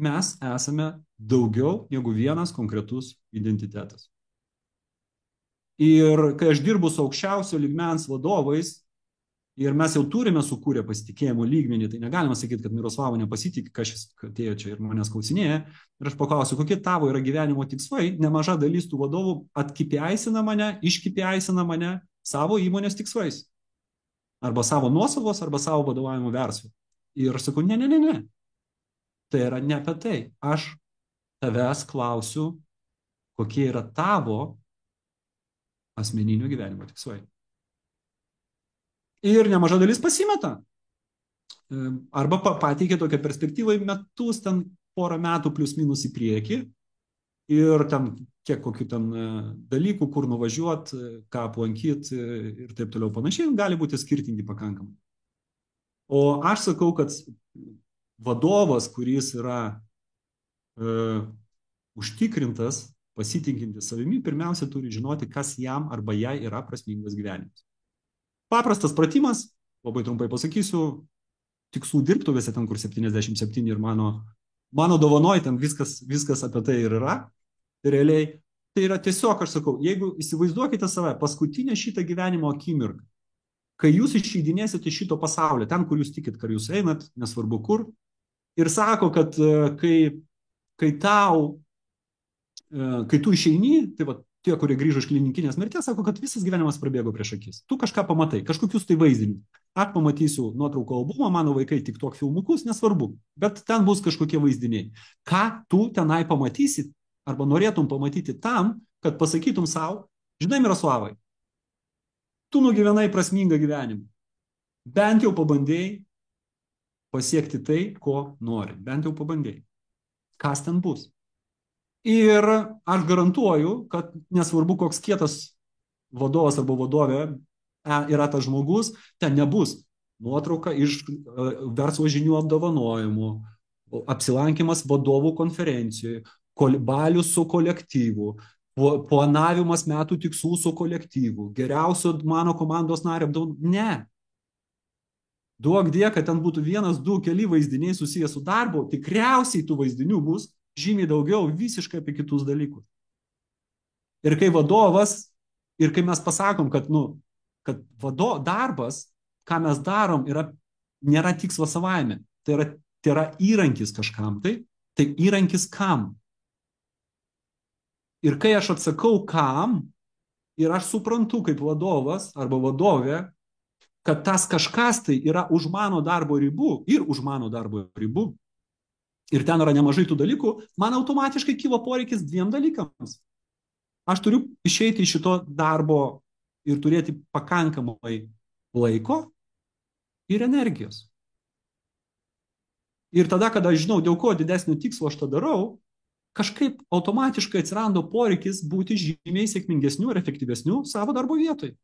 mes esame daugiau negu vienas konkretus identitetas. Ir kai aš dirbu su aukščiausio lygmens vadovais ir mes jau turime sukūrę pasitikėjimo lygmenį, tai negalima sakyti, kad Miroslavo nepasitikė, kad šis atėjo čia ir manęs klausinėja. Ir aš paklausiu, kokie tavo yra gyvenimo tikslai. Nemaža dalis tų vadovų iškipiaisina mane savo įmonės tikslais. Arba savo nuosavos, arba savo vadovavimo verslui. Ir aš sakau, ne. Tai yra ne apie tai. Aš tavęs klausiu, kokie yra tavo asmeninio gyvenimo tikslai. Ir nemaža dalis pasimeta. Arba pateikia tokią perspektyvą į metus, ten 1 metų plius minus į priekį. Ir ten kiek kokių ten dalykų, kur nuvažiuot, ką aplankyti ir taip toliau panašiai, gali būti skirtingi pakankamai. O aš sakau, kad vadovas, kuris yra užtikrintas, pasitikintis savimi, pirmiausia turi žinoti, kas jam arba jai yra prasmingas gyvenimas. Paprastas pratimas, labai trumpai pasakysiu, tikslų dirbtuvėse, ten kur 77 ir mano dovanoj, ten viskas apie tai ir yra. Tai realiai, tai yra tiesiog, aš sakau, jeigu įsivaizduokite save, paskutinę šitą gyvenimo akimirką, kai jūs išeidinėsite iš šito pasaulio, ten, kur jūs tikit, kad jūs einat, nesvarbu kur, ir sako, kad kai tu išeini, tai va, tie, kurie grįžo iš klinikinės mirties, sako, kad visas gyvenimas prabėgo prieš akis. Tu kažką pamatai, kažkokius tai vaizdinius. Aš pamatysiu nuotrauko albumą, mano vaikai tik tok filmukus, nesvarbu, bet ten bus kažkokie vaizdiniai. Ką tu tenai pamatysi arba norėtum pamatyti tam, kad pasakytum savo, žinai, Miroslavai, tu nugyvenai prasmingą gyvenimą. Bent jau pabandėjai pasiekti tai, ko nori. Bent jau pabandėjai. Kas ten bus? Ir aš garantuoju, kad nesvarbu, koks kietas vadovas arba vadovė yra tas žmogus, ten nebus nuotrauka iš verslo žinių apdovanojimų, apsilankimas vadovų konferencijoje, balius su kolektyvu, planavimas metų tikslų su kolektyvu, geriausio mano komandos nario apdovanojimo. Ne. Duok die, kad ten būtų 1, 2, keli vaizdiniai susijęs su darbu, tikriausiai tų vaizdinių bus žymiai daugiau visiškai apie kitus dalykus. Ir kai vadovas, ir kai mes pasakom, kad, kad darbas, ką mes darom, nėra tikslas savaime. Tai yra įrankis kažkam, tai įrankis kam. Ir kai aš atsakau kam, ir aš suprantu kaip vadovas arba vadovė, kad tas kažkas tai yra už mano darbo ribų ir už mano darbo ribų, ir ten yra nemažai tų dalykų, man automatiškai kyla poreikis 2 dalykams. Aš turiu išeiti iš šito darbo ir turėti pakankamai laiko ir energijos. Ir tada, kada aš žinau, dėl ko didesnio tikslo aš tą darau, kažkaip automatiškai atsiranda poreikis būti žymiai sėkmingesniu ir efektyvesniu savo darbo vietoje.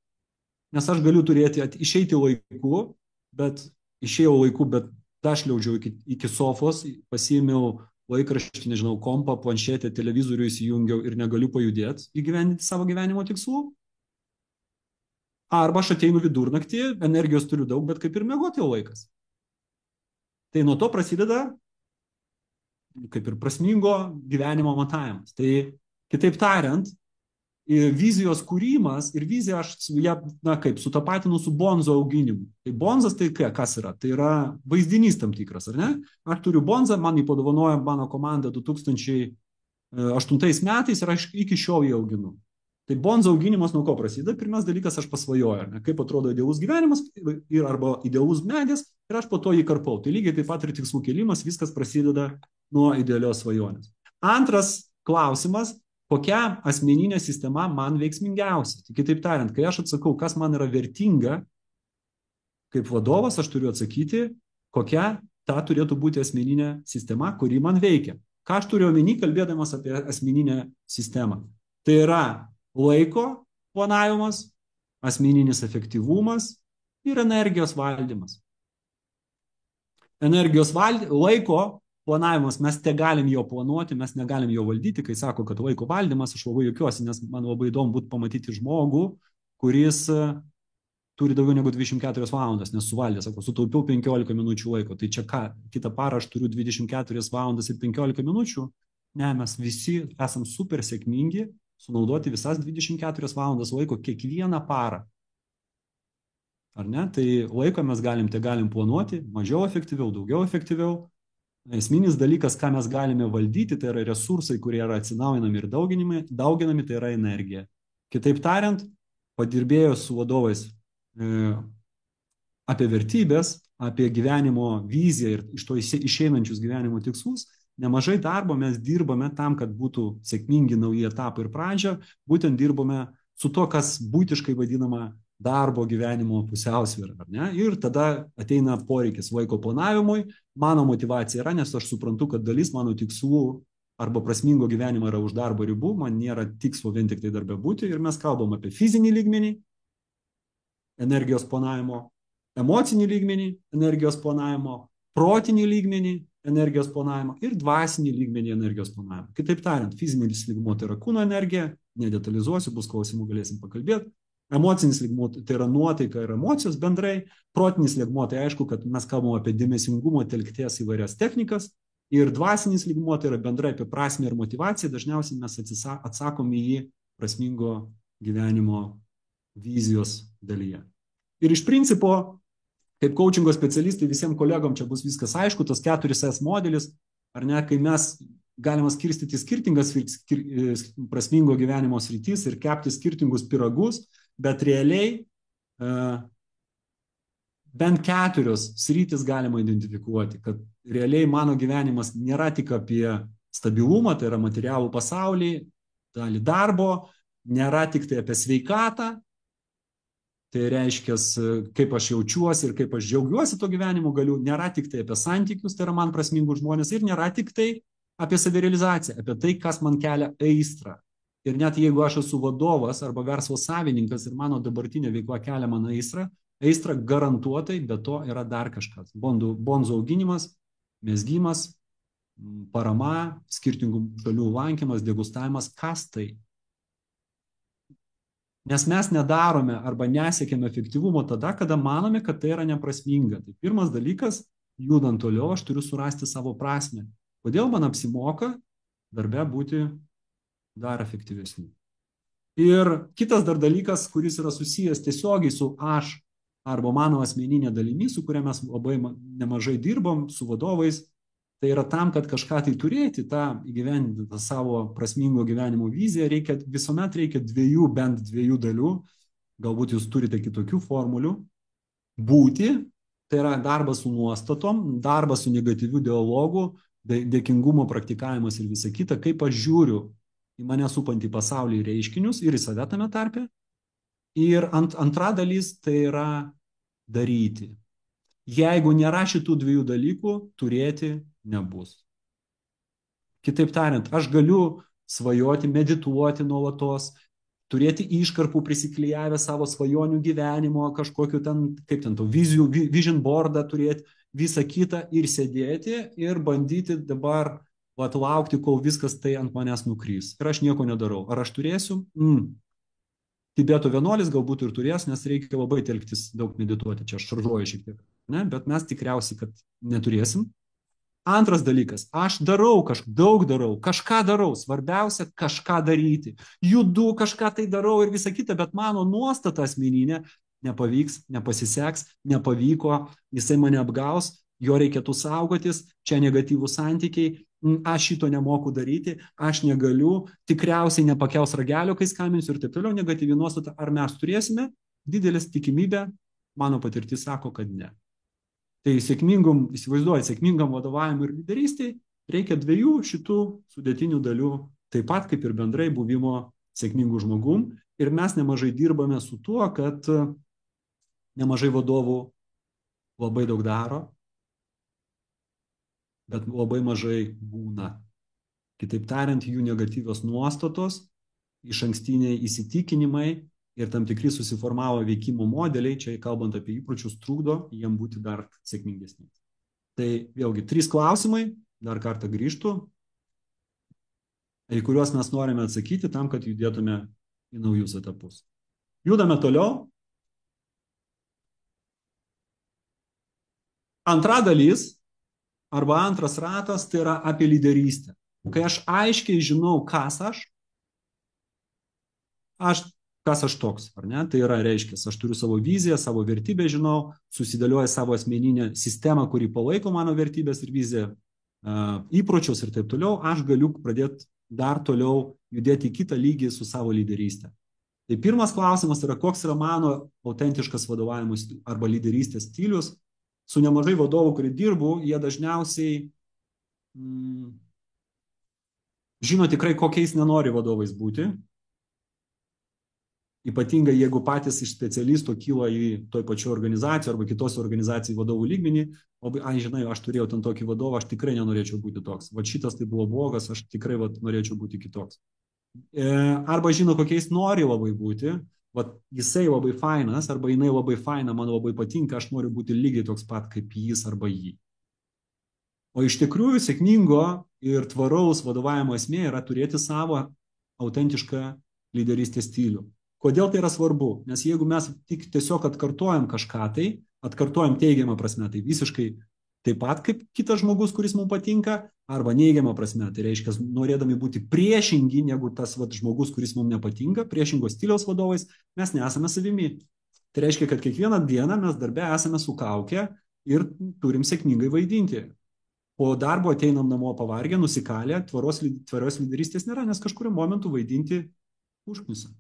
Nes aš galiu išeiti laiku, bet išėjau laiku, bet dašliaudžiau iki sofos, pasiėmiau laikraštį, nežinau, kompą, planšetę, televizorių įsijungiau ir negaliu pajudėti įgyvendinti savo gyvenimo tikslų. Arba aš ateinu vidurnaktį, energijos turiu daug, bet kaip ir miegoti jau laikas. Tai nuo to prasideda kaip ir prasmingo gyvenimo matavimas. Tai kitaip tariant, vizijos kūrimas ir viziją aš ją, sutapatinu su bonzo auginimu. Tai bonzas tai kas yra? Tai yra vaizdinys tam tikras, ar ne? Aš turiu bonzą, man jį padovanojo mano komanda 2008 metais ir aš iki šiol jį auginu. Tai bonzo auginimas nuo ko prasideda? Pirmas dalykas, aš pasvajoju, kaip atrodo idealus gyvenimas arba idealus medis ir aš po to jį karpau. Tai lygiai taip pat ir tikslų kėlimas, viskas prasideda nuo idealios svajonės. Antras klausimas, kokia asmeninė sistema man veiksmingiausia. Tai kitaip tariant, kai aš atsakau, kas man yra vertinga, kaip vadovas aš turiu atsakyti, kokia ta turėtų būti asmeninė sistema, kuri man veikia. Ką aš turiu omeny, kalbėdamas apie asmeninę sistemą? Tai yra laiko planavimas, asmeninis efektyvumas ir energijos valdymas. Laiko planavimas, mes te galim jo planuoti, mes negalim jo valdyti, kai sako, kad laiko valdymas, aš labai juokiuosi, nes man labai įdomu būtų pamatyti žmogų, kuris turi daugiau negu 24 valandas, nes suvaldė, sako, sutaupiau 15 minučių laiko, tai čia ką, kitą parą aš turiu 24 valandas ir 15 minučių? Ne, mes visi esam super sėkmingi sunaudoti visas 24 valandas laiko kiekvieną parą. Ar ne? Tai laiką mes galim planuoti mažiau efektyviau, daugiau efektyviau. Esminis dalykas, ką mes galime valdyti, tai yra resursai, kurie yra atsinaujinami ir dauginami, tai yra energija. Kitaip tariant, padirbėjus su vadovais apie vertybės, apie gyvenimo viziją ir iš to išeinančius gyvenimo tikslus, nemažai darbo mes dirbame tam, kad būtų sėkmingi nauji etapai ir pradžia, būtent dirbame su to, kas būtiškai vadinama darbo gyvenimo pusiausvyrą, ar ne? Ir tada ateina poreikis laiko planavimui, mano motivacija yra, nes aš suprantu, kad dalis mano tikslų arba prasmingo gyvenimo yra už darbo ribų, man nėra tikslo vien tik tai darbe būti ir mes kalbam apie fizinį lygmenį, energijos planavimo, emocinį lygmenį, energijos planavimo, protinį lygmenį, energijos planavimo ir dvasinį lygmenį energijos planavimo. Kitaip tariant, fizinis lygmuo tai yra kūno energija, nedetalizuosiu, bus klausimų, galėsim pakalbėti. Emocinis lygmuo tai yra nuotaika ir emocijos bendrai, protinis lygmuo tai aišku, kad mes kalbam apie dėmesingumo telkties įvairias technikas ir dvasinis lygmuo tai yra bendrai apie prasmę ir motivaciją, dažniausiai mes atsakom į jį prasmingo gyvenimo vizijos dalyje. Ir iš principo, kaip coachingo specialistai, visiems kolegom čia bus viskas aišku, tos 4S modelis, ar ne, kai mes galima skirstyti skirtingas prasmingo gyvenimo sritis ir kepti skirtingus pyragus, bet realiai bent 4 sritis galima identifikuoti, kad realiai mano gyvenimas nėra tik apie stabilumą, tai yra materialų pasaulį, dalį darbo, nėra tik tai apie sveikatą, tai reiškia, kaip aš jaučiuosi ir kaip aš džiaugiuosi to gyvenimu, nėra tik tai apie santykius, tai yra man prasmingus žmonės, ir nėra tik tai apie savirealizaciją, apie tai, kas man kelia aistrą. Ir net jeigu aš esu vadovas arba verslo savininkas ir mano dabartinė veikla kelia man aistrą garantuotai, bet to yra dar kažkas. Bonzų auginimas, mezgimas, parama, skirtingų šalių lankymas, degustavimas, kas tai? Nes mes nedarome arba nesiekėme efektyvumo tada, kada manome, kad tai yra neprasminga. Tai pirmas dalykas, judant toliau, aš turiu surasti savo prasmę. Kodėl man apsimoka darbe būti dar efektyvesniu? Ir kitas dar dalykas, kuris yra susijęs tiesiogiai su aš arba mano asmeninė dalimi, su kuria mes labai nemažai dirbom, su vadovais, tai yra tam, kad kažką tai turėti, įgyvendinti savo prasmingo gyvenimo viziją, visuomet reikia bent dviejų dalių, galbūt jūs turite kitokių formulių. Būti, tai yra darbas su nuostatom, darbas su negatyviu dialogu, dėkingumo praktikavimas ir visa kita, kaip aš žiūriu į mane supantį pasaulį reiškinius ir į save tame tarpe. Ir antra dalis tai yra daryti. Jeigu nėra šitų dviejų dalykų, turėti nebus. Kitaip tariant, aš galiu svajoti, medituoti nuolatos, turėti iškarpų prisiklijavę savo svajonių gyvenimo, kažkokiu vision boardą turėti, visą kitą ir sėdėti ir bandyti dabar laukti, kol viskas tai ant manęs nukrys. Ir aš nieko nedarau. Ar aš turėsiu? Tibeto vienuolis galbūt ir turės, nes reikia labai telktis, daug medituoti. Čia aš šaržuoju šiek tiek. Ne? Bet mes tikriausiai, kad neturėsim. Antras dalykas, aš daug darau, kažką darau, svarbiausia kažką daryti. Judu, kažką tai darau ir visa kita, bet mano nuostata asmeninė nepavyks, nepasiseks, nepavyko, jisai mane apgaus, jo reikėtų saugotis, čia negatyvūs santykiai, aš šito nemoku daryti, aš negaliu, tikriausiai nepakels ragelio, kai skambinsiu ir taip toliau, negatyvi nuostata, ar mes turėsime, didelis tikimybė, mano patirtis sako, kad ne. Tai sėkmingam vadovavimui ir lyderystei reikia dviejų šitų sudėtinių dalių, taip pat kaip ir bendrai buvimo sėkmingų žmogum. Ir mes nemažai dirbame su tuo, kad nemažai vadovų labai daug daro, bet labai mažai būna. Kitaip tariant, jų negatyvios nuostatos, išankstiniai įsitikinimai ir tam tikri susiformavo veikimo modeliai, čia kalbant apie įpročius, trukdo jiem būti dar sėkmingesniais. Tai vėlgi 3 klausimai, dar kartą grįžtu, į kuriuos mes norime atsakyti tam, kad judėtume į naujus etapus. Judame toliau. Antra dalis, arba antras ratas, tai yra apie lyderystę. Kai aš aiškiai žinau, kas aš toks, ar ne? Tai yra, reiškia, aš turiu savo viziją, savo vertybę žinau, susidėlioju savo asmeninę sistemą, kuri palaiko mano vertybės ir viziją, įpročius ir taip toliau, aš galiu pradėti dar toliau judėti į kitą lygį su savo lyderystė. Tai pirmas klausimas yra, koks yra mano autentiškas vadovavimo arba lyderystės stilius. Su nemažai vadovų, kurie dirbu, jie dažniausiai žino tikrai, kokiais nenori vadovais būti. Ypatingai, jeigu patys iš specialisto kyla į toj pačioj organizacijoj arba kitos organizacijų vadovų lygmenį, žinai, aš turėjau ten tokį vadovą, aš tikrai nenorėčiau būti toks. Va šitas tai buvo blogas, aš tikrai norėčiau būti kitoks. Arba žino, kokiais nori labai būti, jisai labai fainas, arba jinai labai faina, man labai patinka, aš noriu būti lygiai toks pat kaip jis arba jį. O iš tikrųjų sėkmingo ir tvaraus vadovavimo esmė yra turėti savo autentišką lyderystės stilių. Kodėl tai yra svarbu? Nes jeigu mes tik tiesiog atkartojam kažką tai, atkartojam teigiamą prasme, tai visiškai taip pat kaip kitas žmogus, kuris mums patinka, arba neigiamą prasme, tai reiškia, norėdami būti priešingi negu tas žmogus, kuris mums nepatinka, priešingos stiliaus vadovais, mes nesame savimi. Tai reiškia, kad kiekvieną dieną mes darbe esame sukaukę ir turim sėkmingai vaidinti. po darbo ateinam namo pavargę, nusikalę, tvarios lyderystės nėra, nes kažkuriuo momentu vaidinti užknisa.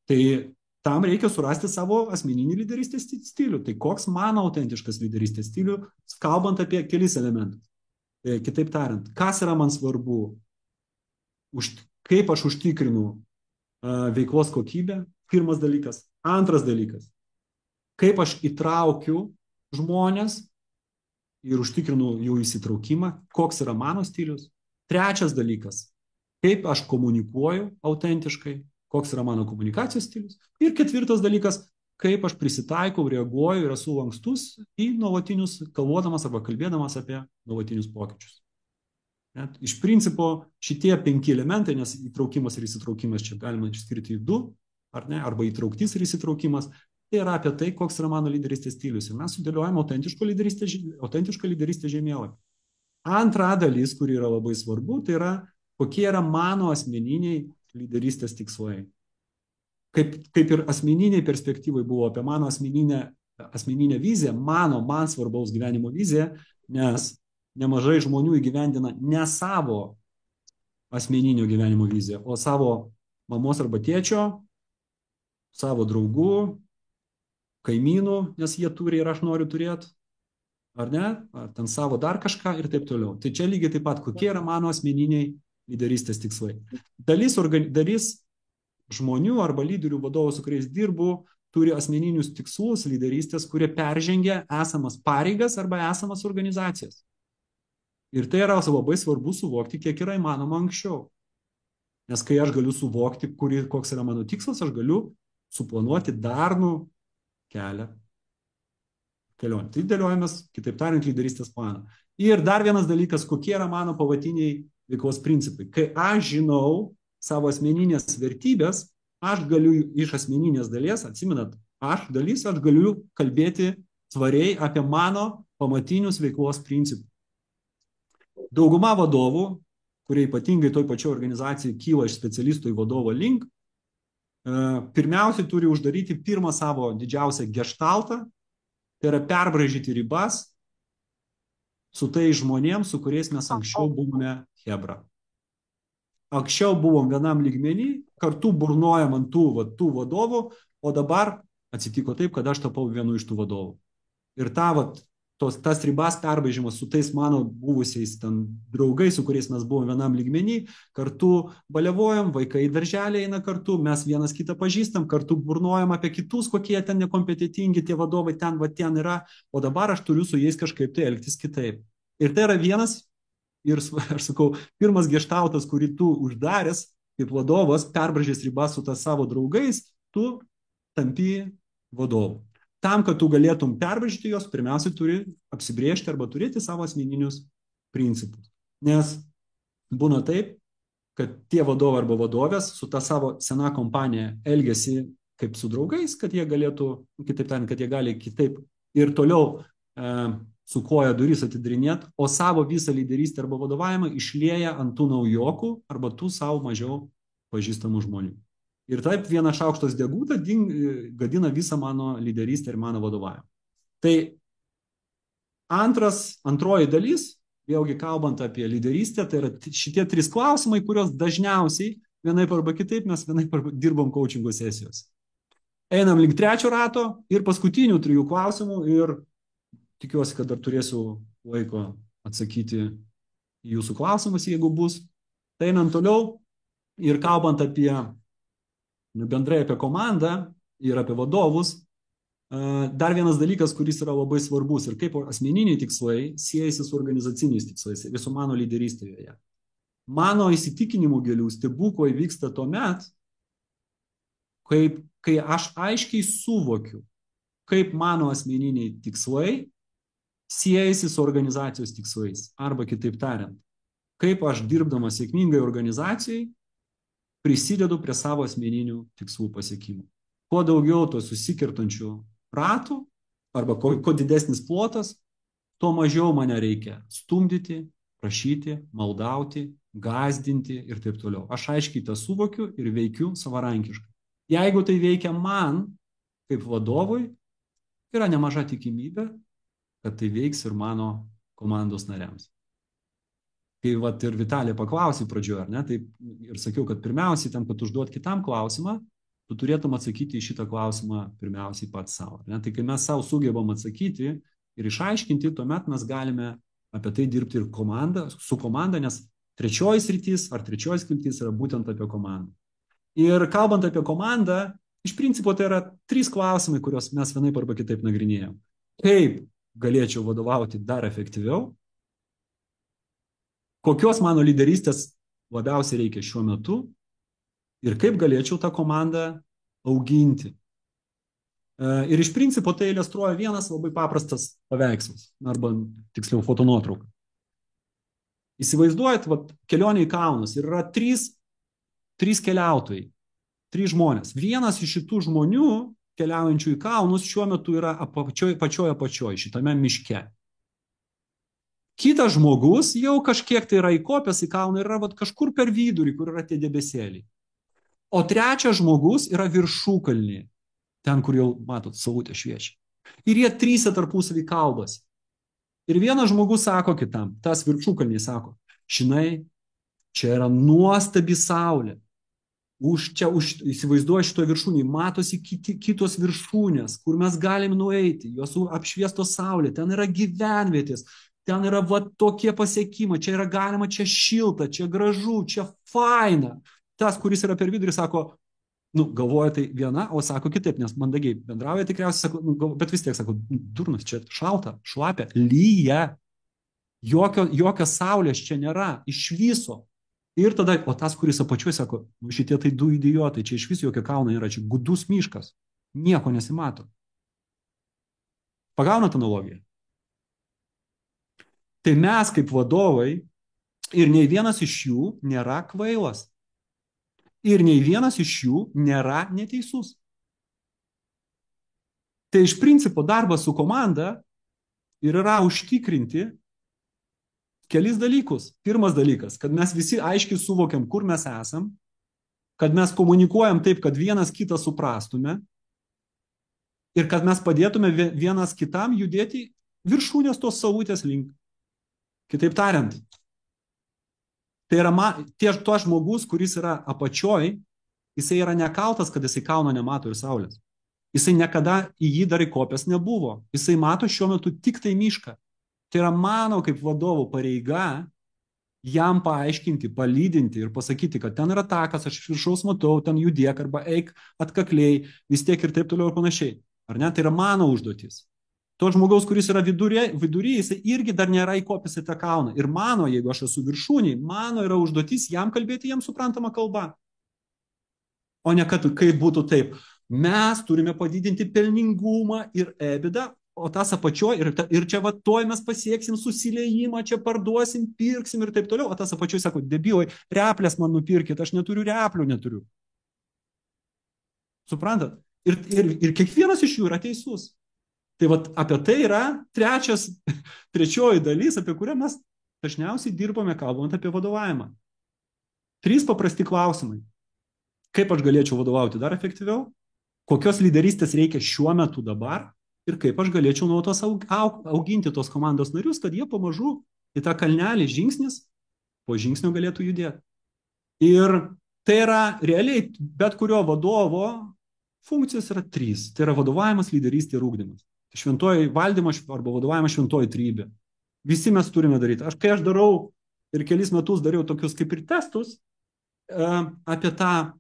Tai tam reikia surasti savo asmeninį lyderystės stilių. Tai koks mano autentiškas lyderystės stilių, kalbant apie kelis elementus. Kitaip tariant, kas yra man svarbu, kaip aš užtikrinu veiklos kokybę, pirmas dalykas. Antras dalykas, kaip aš įtraukiu žmonės ir užtikrinu jų įsitraukimą, koks yra mano stilius. Trečias dalykas, kaip aš komunikuoju autentiškai, koks yra mano komunikacijos stilius. Ir ketvirtas dalykas, kaip aš prisitaikau, reaguoju ir esu lankstus į nuolatinius, kalbodamas arba kalbėdamas apie nuolatinius pokyčius. Net, iš principo šitie 5 elementai, nes įtraukimas ir įsitraukimas čia galima išskirti į 2, ar ne, arba įtrauktis ir įsitraukimas, tai yra apie tai, koks yra mano lyderystės stilius. Ir mes sudėliojame autentišką lyderystės žemėlapį. Antra dalis, kuri yra labai svarbu, tai yra, kokie yra mano asmeniniai lyderystės tikslai. Kaip ir asmeniniai perspektyvai buvo apie mano asmeninę viziją, man svarbaus gyvenimo viziją, nes nemažai žmonių įgyvendina ne savo asmeninio gyvenimo viziją, o savo mamos arba tėčio, savo draugų, kaimynų, nes jie turi ir aš noriu turėti, ar ne, ar ten savo dar kažką ir taip toliau. Tai čia lygiai taip pat, kokie yra mano asmeniniai lyderystės tikslai. Dalis žmonių arba lyderių vadovų, su kuriais dirbu, turi asmeninius tikslus lyderystės, kurie peržengia esamas pareigas arba esamas organizacijas. Ir tai yra labai svarbu suvokti, kiek yra įmanoma anksčiau. Nes kai aš galiu suvokti, koks yra mano tikslas, aš galiu suplanuoti darnų kelionę. Tai dėliojamės, kitaip tariant, lyderystės planą. Ir dar vienas dalykas, kokie yra mano pamatiniai veiklos principai. Kai aš žinau savo asmeninės vertybės, aš galiu iš asmeninės dalies, atsimenat, aš galiu kalbėti svariai apie mano pamatinius veiklos principus. Dauguma vadovų, kurie ypatingai toj pačioj organizacijai kyla iš specialistų į vadovo link, pirmiausiai turi uždaryti pirmą savo didžiausią geštaltą, tai yra perbraižyti ribas su tai žmonėms, su kuriais mes anksčiau buvome chebra. Anksčiau buvom vienam lygmenį, kartu burnojam ant tų vadovų, o dabar atsitiko taip, kad aš tapau vienu iš tų vadovų. Ir tas ribas perbraižimas su tais mano buvusiais ten draugais, su kuriais mes buvom vienam lygmenį, kartu baliavojam, vaikai į darželį eina kartu, mes vienas kitą pažįstam, kartu burnojam apie kitus, kokie ten nekompetentingi tie vadovai ten yra, o dabar aš turiu su jais kažkaip tai elgtis kitaip. Ir tai yra vienas, ir aš sakau, pirmas geštaltas, kurį tu uždaręs kaip vadovas, perbraižęs ribas su tas savo draugais, tu tampi vadovu. Tam, kad tu galėtum perbraižyti jos, pirmiausia turi apsibrėžti arba turėti savo asmeninius principus. Nes būna taip, kad tie vadovai arba vadovės su ta savo sena kompanija elgiasi kaip su draugais, kad jie galėtų, kitaip tariant, kad jie gali kitaip ir toliau su koja duris atidarinėti, o savo visą lyderystę arba vadovavimą išlieja ant tų naujokų arba tų savo mažiau pažįstamų žmonių. Ir taip vienas šaukštas deguto gadina visą mano lyderystę ir mano vadovavimą. Tai antroji dalis, vėlgi kalbant apie lyderystę, tai yra šitie 3 klausimai, kurios dažniausiai vienaip arba kitaip mes vienaip arba dirbam coachingo sesijos. Einam link 3 rato ir paskutinių 3 klausimų ir tikiuosi, kad dar turėsiu laiko atsakyti į jūsų klausimus, jeigu bus. Tai einam toliau ir kalbant apie bendrai apie komandą ir apie vadovus, dar vienas dalykas, kuris yra labai svarbus ir kaip asmeniniai tikslai siejasi su organizaciniais tikslais ir su mano lyderystėje. Mano įsitikinimų gilių stebuklai vyksta tuomet, kai aš aiškiai suvokiu, kaip mano asmeniniai tikslai siejasi su organizacijos tikslais. Arba kitaip tariant, kaip aš dirbdamas sėkmingai organizacijai prisidedu prie savo asmeninių tikslų pasiekimų. Kuo daugiau to susikirtančių ratų, arba kuo didesnis plotas, tuo mažiau mane reikia stumdyti, prašyti, maldauti, gąsdinti ir taip toliau. Aš aiškiai tą suvokiu ir veikiu savarankiškai. Jeigu tai veikia man, kaip vadovui, yra nemaža tikimybė, kad tai veiks ir mano komandos nariams. Kai vat ir Vitalija paklausė pradžioje, ar ne, tai ir sakiau, kad pirmiausiai tam, kad užduot kitam klausimą, tu turėtum atsakyti į šitą klausimą pirmiausiai pats savo. Ne? Tai kai mes savo sugebam atsakyti ir išaiškinti, tuomet mes galime apie tai dirbti ir su komanda, nes trečioji sritis ar trečioji skiltis yra būtent apie komandą. Ir kalbant apie komandą, iš principo tai yra 3 klausimai, kuriuos mes vienaip arba kitaip nagrinėjom. Kaip galėčiau vadovauti dar efektyviau? Kokios mano lyderystės labiausiai reikia šiuo metu ir kaip galėčiau tą komandą auginti. Ir iš principo tai iliustruoja vienas labai paprastas paveikslas, arba tiksliau fotonuotrauka. Įsivaizduojat, kelionė į kalnus ir yra 3 keliautojai, 3 žmonės. Vienas iš šitų žmonių keliaujančių į kalnus šiuo metu yra pačioje, šitame miške. Kitas žmogus jau kažkiek tai yra įkopęs į kalną ir yra kažkur per vidurį, kur yra tie debesėliai. O trečias žmogus yra viršukalnėje, ten, kur jau, matot, saulutė šviečia. Ir jie 3 tarpusavy kalbasi. Ir vienas žmogus sako kitam, tas viršukalnėje sako, žinai, čia yra nuostabi saulė. Įsivaizduoju šito viršūnį, matosi kitos viršūnės, kur mes galim nueiti, jos apšviestos saulė, ten yra gyvenvietės. Ten yra tokie pasiekimai, čia yra galima, čia šilta, čia gražu, čia faina. Tas, kuris yra per vidurį, sako, galvoja tai viena, o sako kitaip, nes mandagiai bendrauja tikriausiai, sako, bet vis tiek sako, durnas, čia šalta, šlapia, lyja, jokios saulės čia nėra, iš viso. Ir tada, o tas, kuris apačiuoja, sako, šitie tai 2 idiotai, čia iš viso jokio kalno nėra, čia gudus miškas, nieko nesimato. Pagaunat analogiją? Tai mes kaip vadovai ir nei vienas iš jų nėra kvailas. Ir nei vienas iš jų nėra neteisus. Tai iš principo darbas su komanda ir yra užtikrinti kelis dalykus. Pirmas dalykas, kad mes visi aiškiai suvokiam, kur mes esam, kad mes komunikuojam taip, kad vienas kitą suprastume ir kad mes padėtume vienas kitam judėti viršūnės tos saulutės link. Kitaip tariant, tai yra to žmogus, kuris yra apačioj, jisai yra nekaltas, kad jisai kalno nemato ir saulės. Jisai niekada į jį dar įkopęs nebuvo. Jisai mato šiuo metu tik tai mišką. Tai yra mano kaip vadovo pareiga jam paaiškinti, palydinti ir pasakyti, kad ten yra takas, aš iš viršaus matau, ten judėk arba eik atkakliai, vis tiek ir taip toliau ir panašiai. Ar ne? Tai yra mano užduotis. To žmogaus, kuris yra vidury, jisai irgi dar nėra įkopęs į tą kalną. Ir mano, jeigu aš esu viršūnėj, mano yra užduotis jam kalbėti jam suprantamą kalbą. O ne kad kaip būtų taip. Mes turime padidinti pelningumą ir EBITDA, o tas apačioj, ir čia toj mes pasieksim susiliejimą, čia parduosim, pirksim ir taip toliau. O tas apačioj sako, debilai, replės man nupirkit, aš neturiu. Suprantat? Ir kiekvienas iš jų yra teisus. Tai apie tai yra trečioji dalis, apie kurią mes dažniausiai dirbame, kalbant apie vadovavimą. 3 paprasti klausimai. Kaip aš galėčiau vadovauti dar efektyviau? Kokios lyderystės reikia šiuo metu dabar? Ir kaip aš galėčiau nuo tos auginti tos komandos narius, kad jie pamažu į tą kalnelį žingsnis po žingsnio galėtų judėti. Ir tai yra realiai bet kurio vadovo funkcijos yra 3. Tai yra vadovavimas, lyderystė ir ugdymas. Šventoji valdymas arba vadovavimas šventoji trybė. Visi mes turime daryti. Kai aš darau ir kelis metus dariau tokius kaip ir testus apie tą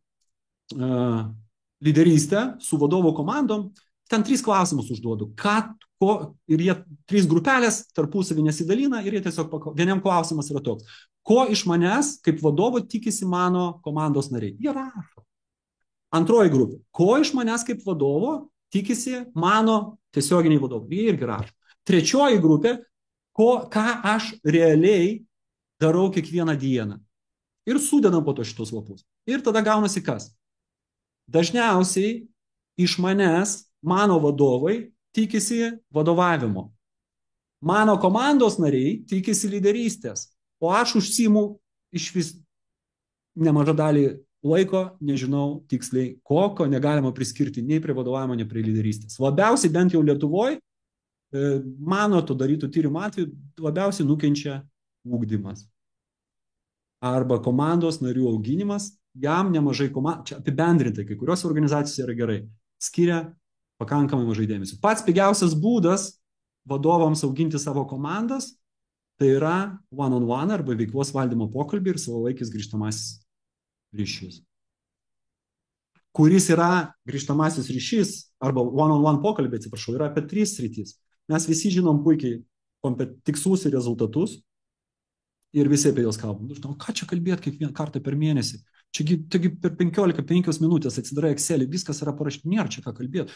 lyderystę su vadovo komandom, ten 3 klausimus užduodu. Ir jie 3 grupelės tarpusavį nesidalina ir jie tiesiog vienam klausimas yra toks. Ko iš manęs kaip vadovo tikisi mano komandos nariai? Jie rašo. Antroji grupė. Ko iš manęs kaip vadovo tikisi mano tiesioginiai vadovai. Jie irgi rašo. Trečioji grupė, ką aš realiai darau kiekvieną dieną. Ir sudedam po to šitos lapus. Ir tada gaunasi kas? Dažniausiai iš manęs mano vadovai tikisi vadovavimo. Mano komandos nariai tikisi lyderystės. O aš užsiimu iš vis nemažą dalį laiko, nežinau tiksliai kokio, negalima priskirti nei prie vadovavimo, nei prie lyderystės. Labiausiai bent jau Lietuvoje mano to darytų tyrimų atveju labiausiai nukenčia ūkdymas arba komandos narių auginimas. Jam nemažai komandų, čia apibendrintai, kai kurios organizacijos yra gerai, skiria pakankamai mažai dėmesio. Pats pigiausias būdas vadovams auginti savo komandas tai yra one-on-one arba veiklos valdymo pokalbį ir savalaikis grįžtamasis ryšys. Kuris yra grįžtamasis ryšys arba one-on-one pokalbį, atsiprašau, yra apie 3 sritys. Mes visi žinom puikiai tikslus ir rezultatus ir visi apie juos kalbam. Žinau, ką čia kalbėti kiekvieną kartą per mėnesį? Čiagi per 15 minutės atsidarai Excelį, viskas yra parašyta, nėra čia ką kalbėti.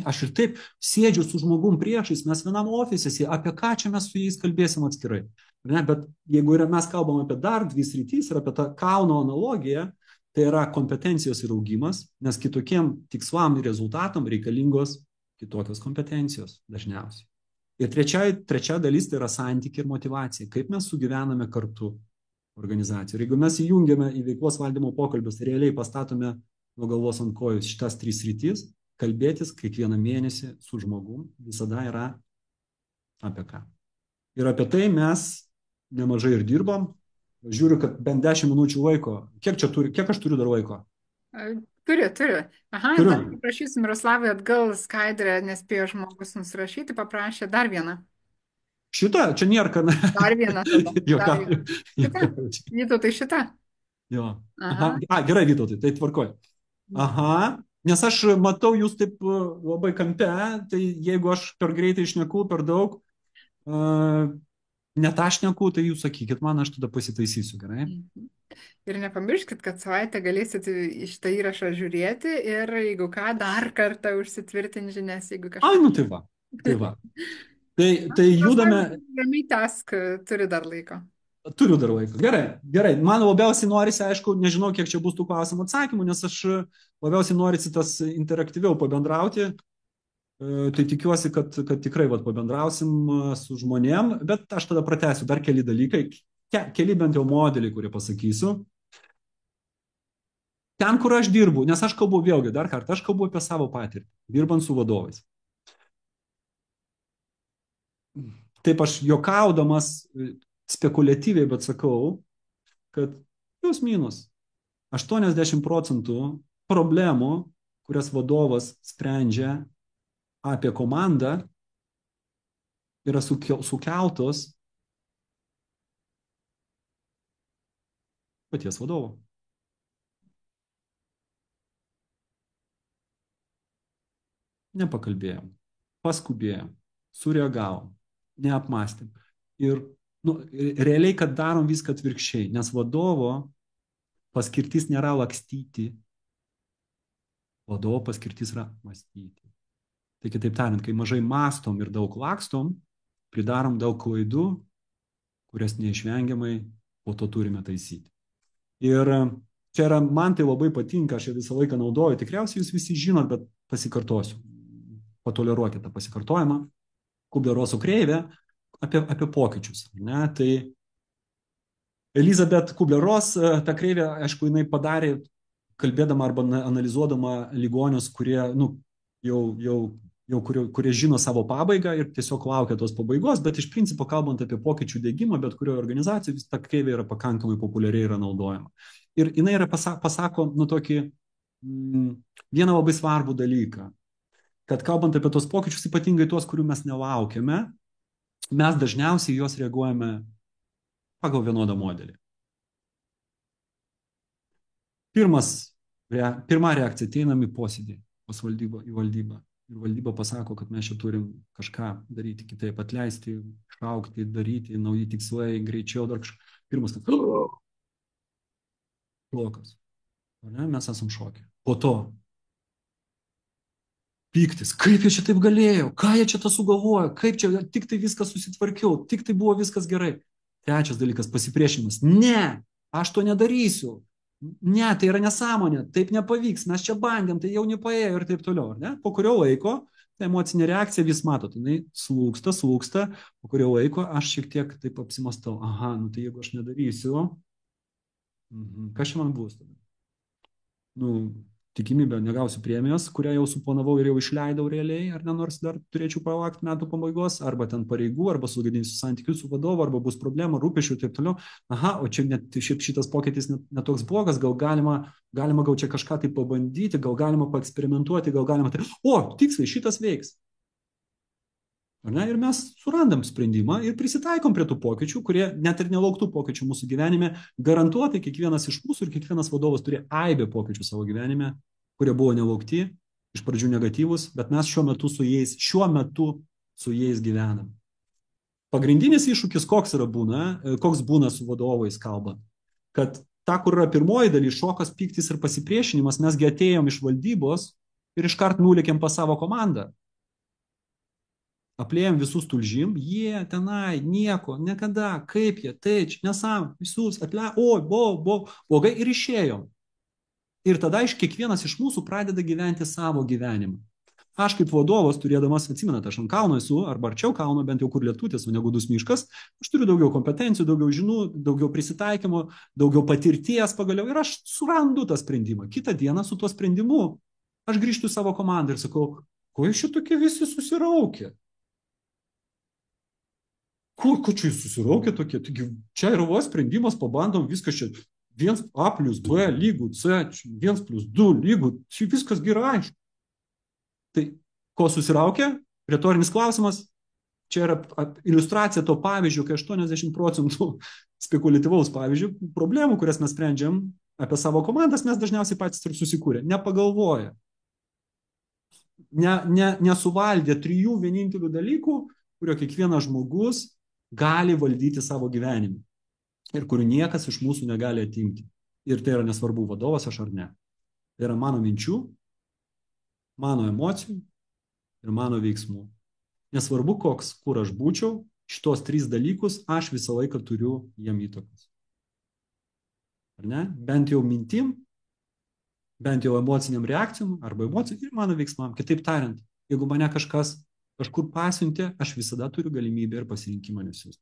Aš ir taip sėdžiu su žmogum priešais, mes vienam ofise, apie ką čia mes su jais kalbėsim atskirai. Ne? Bet jeigu mes kalbam apie dar 2 sritys ir apie tą kalno analogiją, tai yra kompetencijos ir augimas, nes kitokiem tikslam ir rezultatam reikalingos kitokios kompetencijos dažniausiai. Ir trečia dalis tai yra santykiai ir motyvacija, kaip mes sugyvename kartu organizacijoje. Ir jeigu mes įjungiame į veiklos valdymo pokalbius, realiai pastatome nuo galvos ant kojų šitas 3 sritys, kalbėtis kiekvieną mėnesį su žmogum visada yra apie ką. Ir apie tai mes nemažai ir dirbom. Žiūriu, kad bent 10 minučių laiko. Kiek aš turiu dar laiko? Turiu. Aha, Turiu. dar paprašysim Miroslavai atgal skaidrę, nespėjo žmogus nusirašyti, paprašė dar vieną. Šitą? Čia nėra, kad... Dar vieną tada. Šitą? Vytautai, šitą? Jo. Aha. Gerai, Vytautai, tai tvarkoj. Aha, nes aš matau jūs taip labai kampe, tai jeigu aš per greitai šneku, per daug, net aš šneku, tai jūs sakykit man, aš tada pasitaisysiu, gerai? Ir nepamirškit, kad savaitę galėsit šitą įrašą žiūrėti ir jeigu ką, dar kartą užsitvirtinti žinias, jeigu kažką. Ai, nu tai va. Tai judame. Ramiai tęsk, turi dar laiko. Turiu dar laiko. Gerai. Man labiausiai norisi, aišku, nežinau, kiek čia bus tų klausimų atsakymų, nes aš labiausiai norisi tas interaktyviau pabendrauti. Tai tikiuosi, kad tikrai pabendrausim su žmonėm, bet aš tada pratęsiu dar keli dalykai, keli bent jau modeliai, kurie pasakysiu. Ten, kur aš dirbu, nes aš kalbu vėlgi dar kartą, aš kalbu apie savo patirtį, dirbant su vadovais. Taip aš juokaudamas spekuliatyviai, bet sakau, kad plus minus 80% problemų, kurias vadovas sprendžia apie komandą, yra sukeltos paties vadovo. Nepakalbėjom, paskubėjom, sureagavom, neapmąstėm. Ir realiai, kad darom viską atvirkščiai, nes vadovo paskirtis nėra lakstyti, vadovo paskirtis yra mąstyti. Tai kitaip tariant, kai mažai mąstom ir daug lakstom, pridarom daug klaidų, kurias neišvengiamai po to turime taisyti. Ir čia yra, man tai labai patinka, aš visą laiką naudoju, tikriausiai jūs visi žinot, bet pasikartosiu, patoleruokite tą pasikartojimą, Kubler-Rosso kreivė apie pokyčius. Ne? Tai Elizabeth Kubler-Ross tą kreivę, aišku, jinai padarė, kalbėdama arba analizuodama ligonius, kurie, kurie žino savo pabaigą ir tiesiog laukia tos pabaigos, bet iš principo, kalbant apie pokyčių diegimą, bet kurioje organizacijoje, ta kreivė yra pakankamai populiariai yra naudojama. Ir jinai yra pasako, tokį vieną labai svarbų dalyką, kad kalbant apie tos pokyčius, ypatingai tuos, kurių mes nelaukiame, mes dažniausiai juos reaguojame pagal vienodą modelį. Pirma reakcija, ateinam į posėdį, pas valdybą, į valdybą. Ir valdyba pasako, kad mes čia turim kažką daryti kitaip, atleisti, išaugti, daryti, nauji tikslai, greičiau, dar kažką. Pirmas, kad blokas. Mes esam šokę. Po to pyktis. Kaip jie čia taip galėjo? Ką jie čia tą sugalvojo? Kaip čia tik tai viskas susitvarkiau? Tik tai buvo viskas gerai. Trečias dalykas, pasipriešinimas. Ne, aš to nedarysiu. Ne, tai yra nesąmonė, taip nepavyks, mes čia bandėm, tai jau nepaėjo ir taip toliau. Ne? Po kurio laiko, ta emocinė reakcija vis matot, jinai slūgsta, po kurio laiko aš šiek tiek taip apsimastau, aha, tai jeigu aš nedarysiu, kas čia man bus tada? tikimybė negausiu premijos, kurią jau suplanavau ir jau išleidau realiai, ar ne, nors dar turėčiau palaukti metų pabaigos, arba ten pareigų, arba sugadinsiu santykius su vadovu, arba bus problemų, rūpešių ir taip toliau. Aha, o čia net šitas pokytis netoks blogas, gal galima gal čia kažką tai pabandyti, gal galima paeksperimentuoti, gal galima tai, o, tiksliai, šitas veiks. Ar ne? Ir mes surandam sprendimą ir prisitaikom prie tų pokyčių, kurie net ir nelauktų pokyčių mūsų gyvenime. Garantuotai kiekvienas iš mūsų ir kiekvienas vadovas turi aibę pokyčių savo gyvenime, kurie buvo nelaukti, iš pradžių negatyvus, bet mes šiuo metu su jais gyvenam. Pagrindinis iššūkis koks būna su vadovais kalbant, kad ta, kur yra pirmoji dalis, šokas, pyktis ir pasipriešinimas, mesgi atėjom iš valdybos ir iškart nulėkėm pas savo komandą. Aplėjom visus tulžim, jie tenai, nieko, niekada, kaip jie, tai čia nesam, visus blogai ir išėjom. Ir tada kiekvienas iš mūsų pradeda gyventi savo gyvenimą. Aš kaip vadovas, turėdamas, atsimenate, aš ant kalno esu, arba arčiau kalno, bent jau kur lietutis, o negudus miškas, aš turiu daugiau kompetencijų, daugiau žinių, daugiau prisitaikymo, daugiau patirties pagaliau ir aš surandu tą sprendimą. Kitą dieną su tuo sprendimu aš grįžtu į savo komandą ir sakau, ko jūs šitokie visi susiraukė? Ko čia jūs susiraukė tokie? Taigi, čia yra sprendimas, pabandom, viskas čia 1a plus b lygų c, 1 plus 2 lygų, čia viskas gerai. Tai ko susiraukė? Retorinis klausimas. Čia yra iliustracija to pavyzdžio, kai 80% spekuliatyvaus pavyzdžių, problemų, kurias mes sprendžiam apie savo komandas, mes dažniausiai patys ir susikūrė. Nepagalvoja. Nesuvaldė 3 vienintelių dalykų, kurio kiekvienas žmogus gali valdyti savo gyvenimą ir kurių niekas iš mūsų negali atimti. Ir tai yra nesvarbu, vadovas aš ar ne. Tai yra mano minčių, mano emocijų ir mano veiksmų. Nesvarbu, kur aš būčiau, šitos 3 dalykus aš visą laiką turiu jam įtakos. Ar ne? Bent jau mintim, bent jau emociniam reakcijom arba emocijom ir mano veiksmam. Kitaip tariant, jeigu mane kažkas kažkur pasiuntė, aš visada turiu galimybę ir pasirinkimą nesiųsti.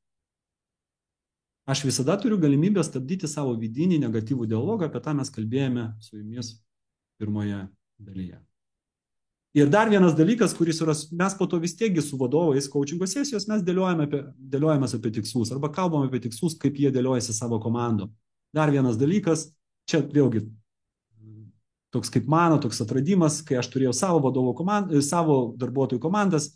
Aš visada turiu galimybę stabdyti savo vidinį negatyvų dialogą, apie tą mes kalbėjome su jumis pirmoje dalyje. Ir dar vienas dalykas, kuris yra, mes po to vis tiekgi su vadovais coachingo sesijos, mes dėliojamės apie tikslus, arba kalbam apie tikslus, kaip jie dėliojasi savo komandom. Dar vienas dalykas, čia vėlgi toks kaip mano, toks atradimas, kai aš turėjau savo darbuotojų komandas,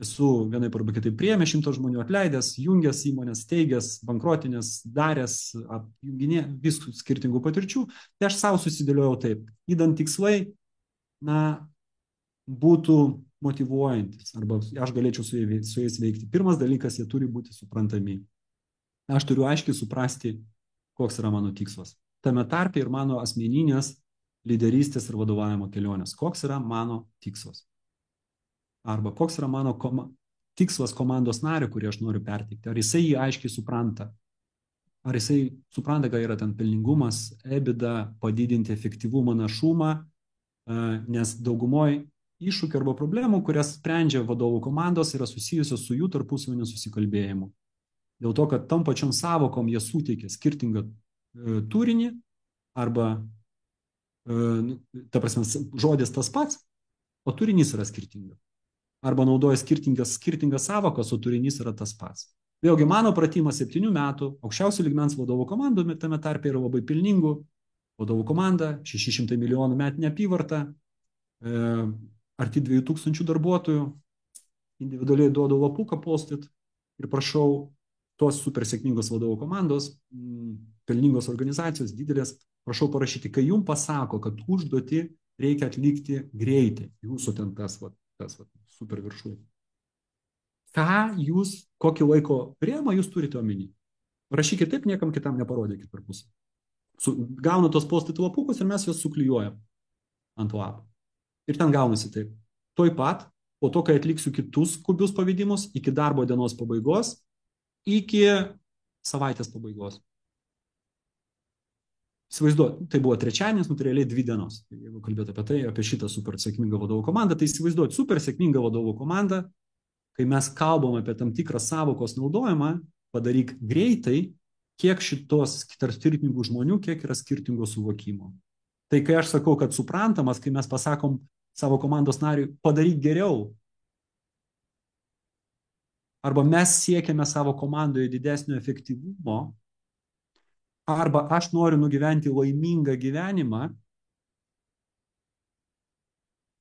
esu vienai arba kitaip priėmė 100 žmonių, atleidęs, jungęs įmonės, steigęs, bankrotinės, daręs, visų skirtingų patirčių, tai aš savo susidėliojau taip. Įdant tikslai, būtų motyvuojantis, arba aš galėčiau su jais veikti. Pirmas dalykas, jie turi būti suprantami. Aš turiu aiškiai suprasti, koks yra mano tikslas. Tame tarpe ir mano asmeninės lyderystės ir vadovavimo kelionės. Koks yra mano tikslas? Arba koks yra mano tikslas komandos nario, kurį aš noriu perteikti. Ar jisai jį aiškiai supranta? Ar jisai supranta, kad yra ten pelningumas, EBITDA, padidinti efektyvumą, našumą, nes daugumoje iššūkių arba problemų, kurias sprendžia vadovų komandos, yra susijusios su jų tarpusavio nesusikalbėjimu. Dėl to, kad tam pačiom savokom jie suteikia skirtingą turinį arba, ta prasme, žodis tas pats, o turinys yra skirtingas. Arba naudoja skirtingas savokas, o turinys yra tas pats. Vėlgi, mano pratimas 7 metų, aukščiausių lygmens vadovų komandų, tame tarpe yra labai pelningų vadovų komanda, 600 milijonų metinė apyvarta, arti 2000 darbuotojų, individualiai duodu lapuką postit ir prašau tos super sėkmingos vadovų komandos, pelningos organizacijos, didelės, prašau parašyti, kai jums pasako, kad užduotį reikia atlikti greitai, jūsų ten tas super viršūnė. Ką jūs, kokį laiko rėmą jūs turite omeny? Rašykit taip, niekam kitam neparodykit per pusę. Gauna tos postit lapukus ir mes juos suklijuojam ant lapų. Ir ten gaunasi taip. Tuoj pat, po to, kai atliksiu kitus skubius pavedimus, iki darbo dienos pabaigos, iki savaitės pabaigos. Įsivaizduoju, tai buvo trečiadienis, realiai 2 dienos. Jeigu kalbėt apie tai, apie šitą super sėkmingą vadovų komandą, tai įsivaizduoju, super sėkmingą vadovų komandą, kai mes kalbam apie tam tikrą savokos naudojimą, padaryk greitai, kiek šitos tarp skirtingų žmonių, kiek yra skirtingo suvokimo. Tai kai aš sakau, kad suprantamas, kai mes pasakom savo komandos nariui, padaryk geriau, arba mes siekiame savo komandoje didesnio efektyvumo, arba aš noriu nugyventi laimingą gyvenimą,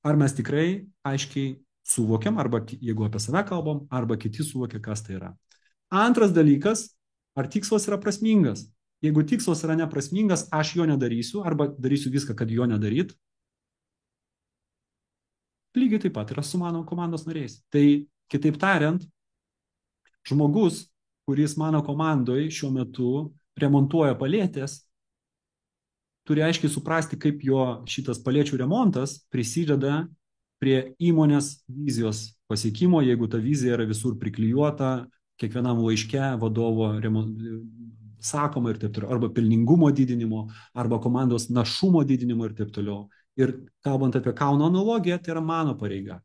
ar mes tikrai aiškiai suvokiam, arba jeigu apie save kalbam, arba kiti suvokia, kas tai yra. Antras dalykas, ar tikslas yra prasmingas. Jeigu tikslas yra neprasmingas, aš jo nedarysiu, arba darysiu viską, kad jo nedaryt. Lygiai taip pat yra su mano komandos nariais. Tai kitaip tariant, žmogus, kuris mano komandoje šiuo metu remontuoja palėtės, turi aiškiai suprasti, kaip jo šitas palėčių remontas prisideda prie įmonės vizijos pasiekimo, jeigu ta vizija yra visur priklijuota, kiekvienam laiške vadovo sakoma ir taip toliau, arba pelningumo didinimo, arba komandos našumo didinimo ir taip toliau. Ir kalbant apie Kauno analogiją, tai yra mano pareiga.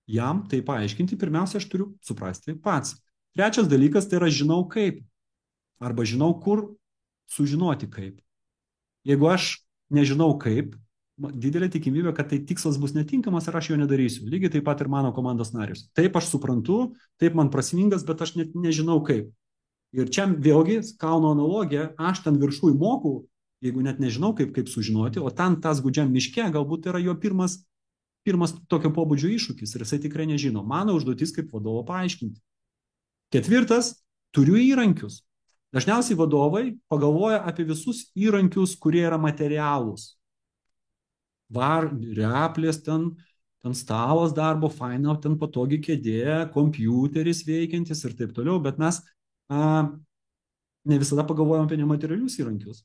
Jam tai paaiškinti, pirmiausia, aš turiu suprasti pats. Trečias dalykas tai yra žinau kaip, arba žinau kur sužinoti kaip. Jeigu aš nežinau kaip, didelė tikimybė, kad tai tikslas bus netinkamas ir aš jo nedarysiu. Lygiai taip pat ir mano komandos narius. Taip aš suprantu, taip man prasmingas, bet aš net nežinau kaip. Ir čia vėlgi Kauno analogija, aš ten viršui moku, jeigu net nežinau kaip sužinoti, o ten tas gudžiam miške galbūt yra jo pirmas tokio pobūdžio iššūkis ir jisai tikrai nežino. Mano užduotis kaip vadovo paaiškinti. Ketvirtas, turiu įrankius. Dažniausiai vadovai pagalvoja apie visus įrankius, kurie yra materialūs. Replės ten stalas darbo, faina, ten patogi kėdė, kompiuteris veikiantis ir taip toliau, bet mes ne visada pagalvojam apie nematerialius įrankius.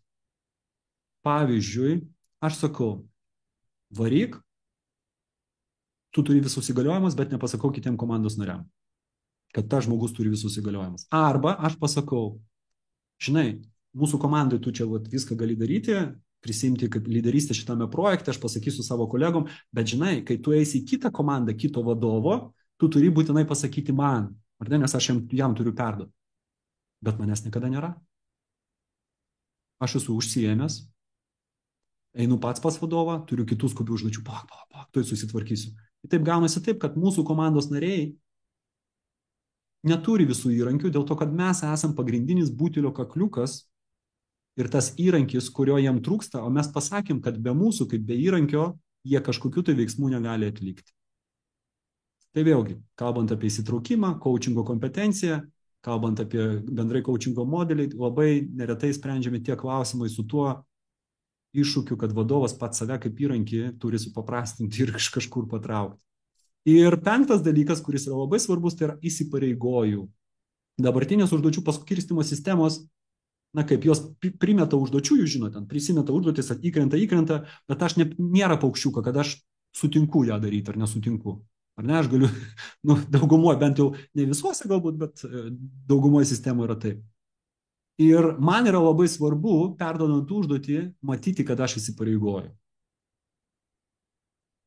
Pavyzdžiui, aš sakau, varyk, tu turi visus įgaliojimus, bet nepasakau kitiem komandos nariam, kad tas žmogus turi visus įgaliojimus. Arba aš pasakau, žinai, mūsų komandai tu čia viską gali daryti, prisimti kaip lyderystę šitame projekte, aš pasakysiu savo kolegom, bet žinai, kai tu eisi į kitą komandą, kito vadovo, tu turi būtinai pasakyti man, ar ne, nes aš jam turiu perduoti. Bet manęs niekada nėra. Aš esu užsiėmęs, einu pats pas vadovą, turiu kitus skubių užduočių, tuoj susitvarkysiu. Ir taip gaunasi taip, kad mūsų komandos nariai neturi visų įrankių, dėl to, kad mes esam pagrindinis butelio kakliukas ir tas įrankis, kurio jam trūksta, o mes pasakėm, kad be mūsų, kaip be įrankio, jie kažkokių tai veiksmų negali atlikti. Tai vėlgi, kalbant apie įsitraukimą, coachingo kompetenciją, kalbant apie bendrai coachingo modelį, labai neretai sprendžiami tie klausimai su tuo iššūkiu, kad vadovas pats save kaip įrankį turi supaprastinti ir iš kažkur patraukti. Ir penktas dalykas, kuris yra labai svarbus, tai yra įsipareigoju. Dabartinės užduočių paskirstimo sistemos, na kaip jos primeta užduočių, jūs žinote, prisimeta užduotis, įkrenta, bet aš nėra paukščiuka, kad aš sutinku ją daryti ar nesutinku. Ar ne, aš galiu, daugumoje, bent jau ne visuose galbūt, bet daugumoje sistemų yra taip. Ir man yra labai svarbu, perdodant užduotį, matyti, kad aš įsipareigoju.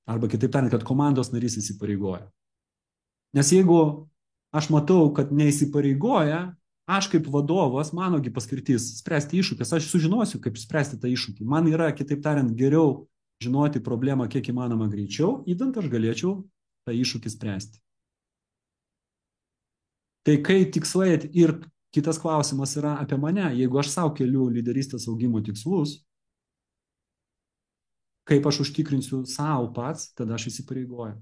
Arba kitaip tariant, kad komandos narys įsipareigoja. Nes jeigu aš matau, kad neįsipareigoja, aš kaip vadovas, manogi paskirtis spręsti iššūkis, aš sužinosiu, kaip spręsti tą iššūkį. Man yra, kitaip tariant, geriau žinoti problemą kiek įmanoma greičiau, įdant aš galėčiau tą iššūkį spręsti. Tai kai tikslai ir kitas klausimas yra apie mane, jeigu aš savo keliu lyderystės augimo tikslus, kaip aš užtikrinsiu savo pats, tada aš įsipareigoju.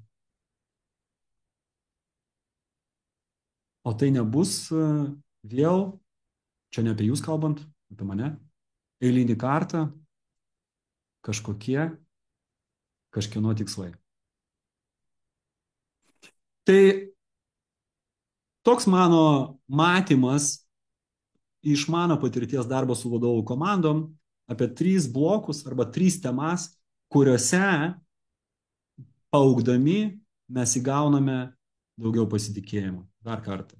O tai nebus vėl, čia ne apie jūs kalbant, apie mane, eilinį kartą kažkieno tikslai. Tai toks mano matymas iš mano patirties darbo su vadovų komandom apie 3 blokus arba 3 temas, kuriuose augdami mes įgauname daugiau pasitikėjimo. Dar kartą,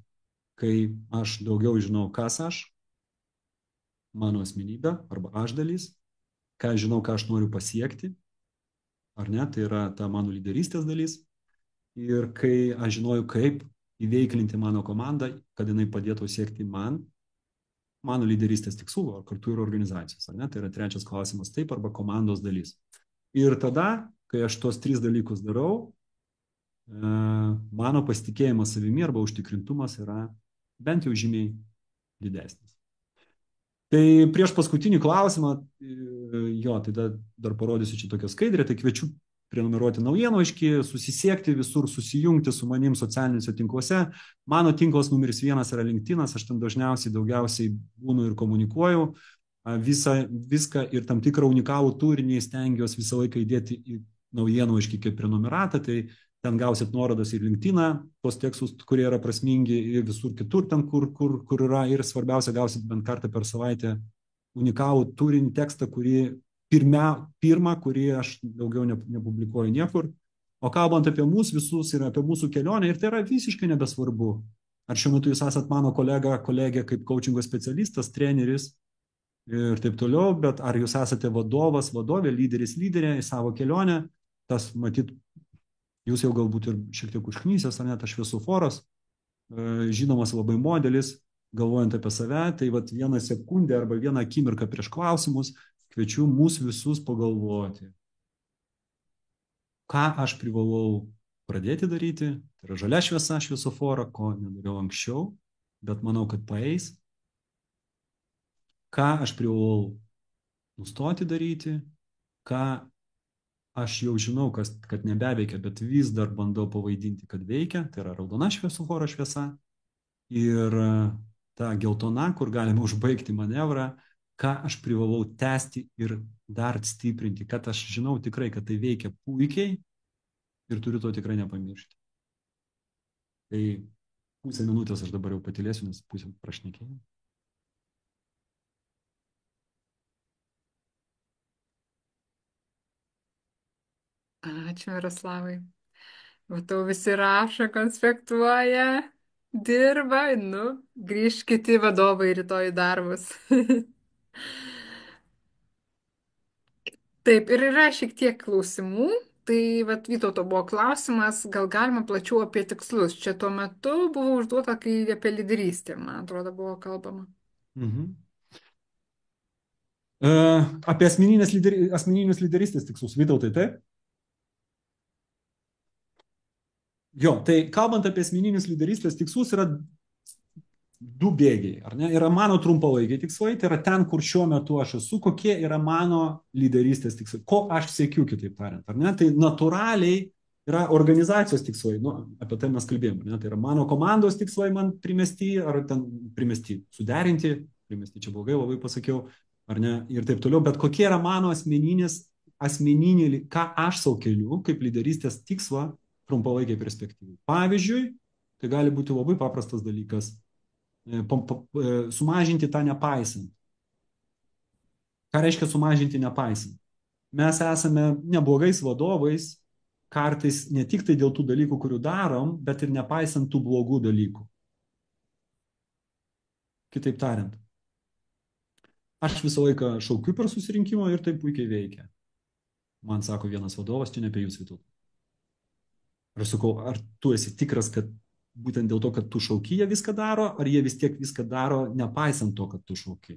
kai aš daugiau žinau, kas aš, mano asmenybė arba aš dalis, ką žinau, ką aš noriu pasiekti, ar ne, tai yra ta mano lyderystės dalis. Ir kai aš žinojau, kaip įveiklinti mano komandą, kad jinai padėtų siekti man, mano lyderystės tikslų, ar kartu ir organizacijos, ar ne? Tai yra trečias klausimas, taip, arba komandos dalis. Ir tada, kai aš tos 3 dalykus darau, mano pasitikėjimas savimi arba užtikrintumas yra bent jau žymiai didesnis. Tai prieš paskutinį klausimą, jo, tai dar parodysiu čia tokią skaidrę, tai kviečiu prenumeruoti naujienoiškį, susisiekti visur, susijungti su manim socialiniuose tinkluose. Mano tinklas numeris 1 yra LinkedInas, aš ten daugiausiai būnu ir komunikuoju viską ir tam tikrą unikalų turinį stengiuosi visą laiką įdėti į naujienoiškį kaip prenumeratą, tai ten gausit nuorodas į LinkedIną, tos tekstus, kurie yra prasmingi, ir visur kitur, ten, kur yra, ir svarbiausia, gausit bent kartą per savaitę unikalų turinį tekstą, kurį aš daugiau nepublikuoju niekur. O kalbant apie mūsų visus ir apie mūsų kelionę, ir tai yra visiškai nebesvarbu. Ar šiuo metu jūs esat mano kolegė kaip coachingo specialistas, treneris ir taip toliau, bet ar jūs esate vadovas, vadovė, lyderė į savo kelionę, tas matyt, jūs jau galbūt ir šiek tiek užknysęs, ar net šviesoforas, žinomas labai modelis, galvojant apie save, tai vat 1 sekundę arba 1 akimirką prieš klausimus kviečiu mūsų visus pagalvoti, ką aš privalau pradėti daryti, tai yra žalia šviesa šviesoforo, ko nedariau anksčiau, bet manau, kad paeis, ką aš privalau nustoti daryti, ką aš jau žinau, kad nebeveikia, bet vis dar bandau pavaidinti, kad veikia, tai yra raudona šviesoforo šviesa ir ta geltona, kur galime užbaigti manevrą, ką aš privalau tęsti ir dar stiprinti, kad aš žinau tikrai, kad tai veikia puikiai ir turiu to tikrai nepamiršti. Tai pusę minutės aš dabar jau patylėsiu, nes pusę prašnekėjau. Ačiū, Miroslavai. Matau, visi rašo, konspektuoja, dirba, grįžkite vadovai rytoj į darbus. Taip, ir yra šiek tiek klausimų. Tai vat Vytauto buvo klausimas, gal galima plačiau apie tikslus. Čia tuo metu buvo užduota, kai apie lyderystę, man atrodo, buvo kalbama. Apie asmeninius lyderystės tikslus, Vytautai, taip? Jo, tai kalbant apie asmeninius lyderystės tikslus, yra 2 bėgiai, ar ne? Yra mano trumpalaikiai tikslai, tai yra ten, kur šiuo metu aš esu, kokie yra mano lyderystės tikslai, ko aš siekiu, kitaip tariant, ar ne? Tai natūraliai yra organizacijos tikslai, apie tai mes kalbėjome, ne? Tai yra mano komandos tikslai man primesti, ar ten primesti, suderinti, primesti čia blogai labai pasakiau, ar ne, ir taip toliau, bet kokie yra mano asmeniniai, ką aš savo keliu, kaip lyderystės tikslą trumpalaikiai perspektyvai. Pavyzdžiui, tai gali būti labai paprastas dalykas, sumažinti tą nepaisant. Ką reiškia sumažinti nepaisant? Mes esame neblogais vadovais, kartais ne tik tai dėl tų dalykų, kurių darom, bet ir nepaisant tų blogų dalykų. Kitaip tariant, aš visą laiką šaukiu per susirinkimą ir tai puikiai veikia. Man sako vienas vadovas, čia ne apie jūs, Vytautai. Aš sakau, ar tu esi tikras, kad būtent dėl to, kad tu šauki, jie viską daro, ar jie vis tiek viską daro, nepaisant to, kad tu šauki?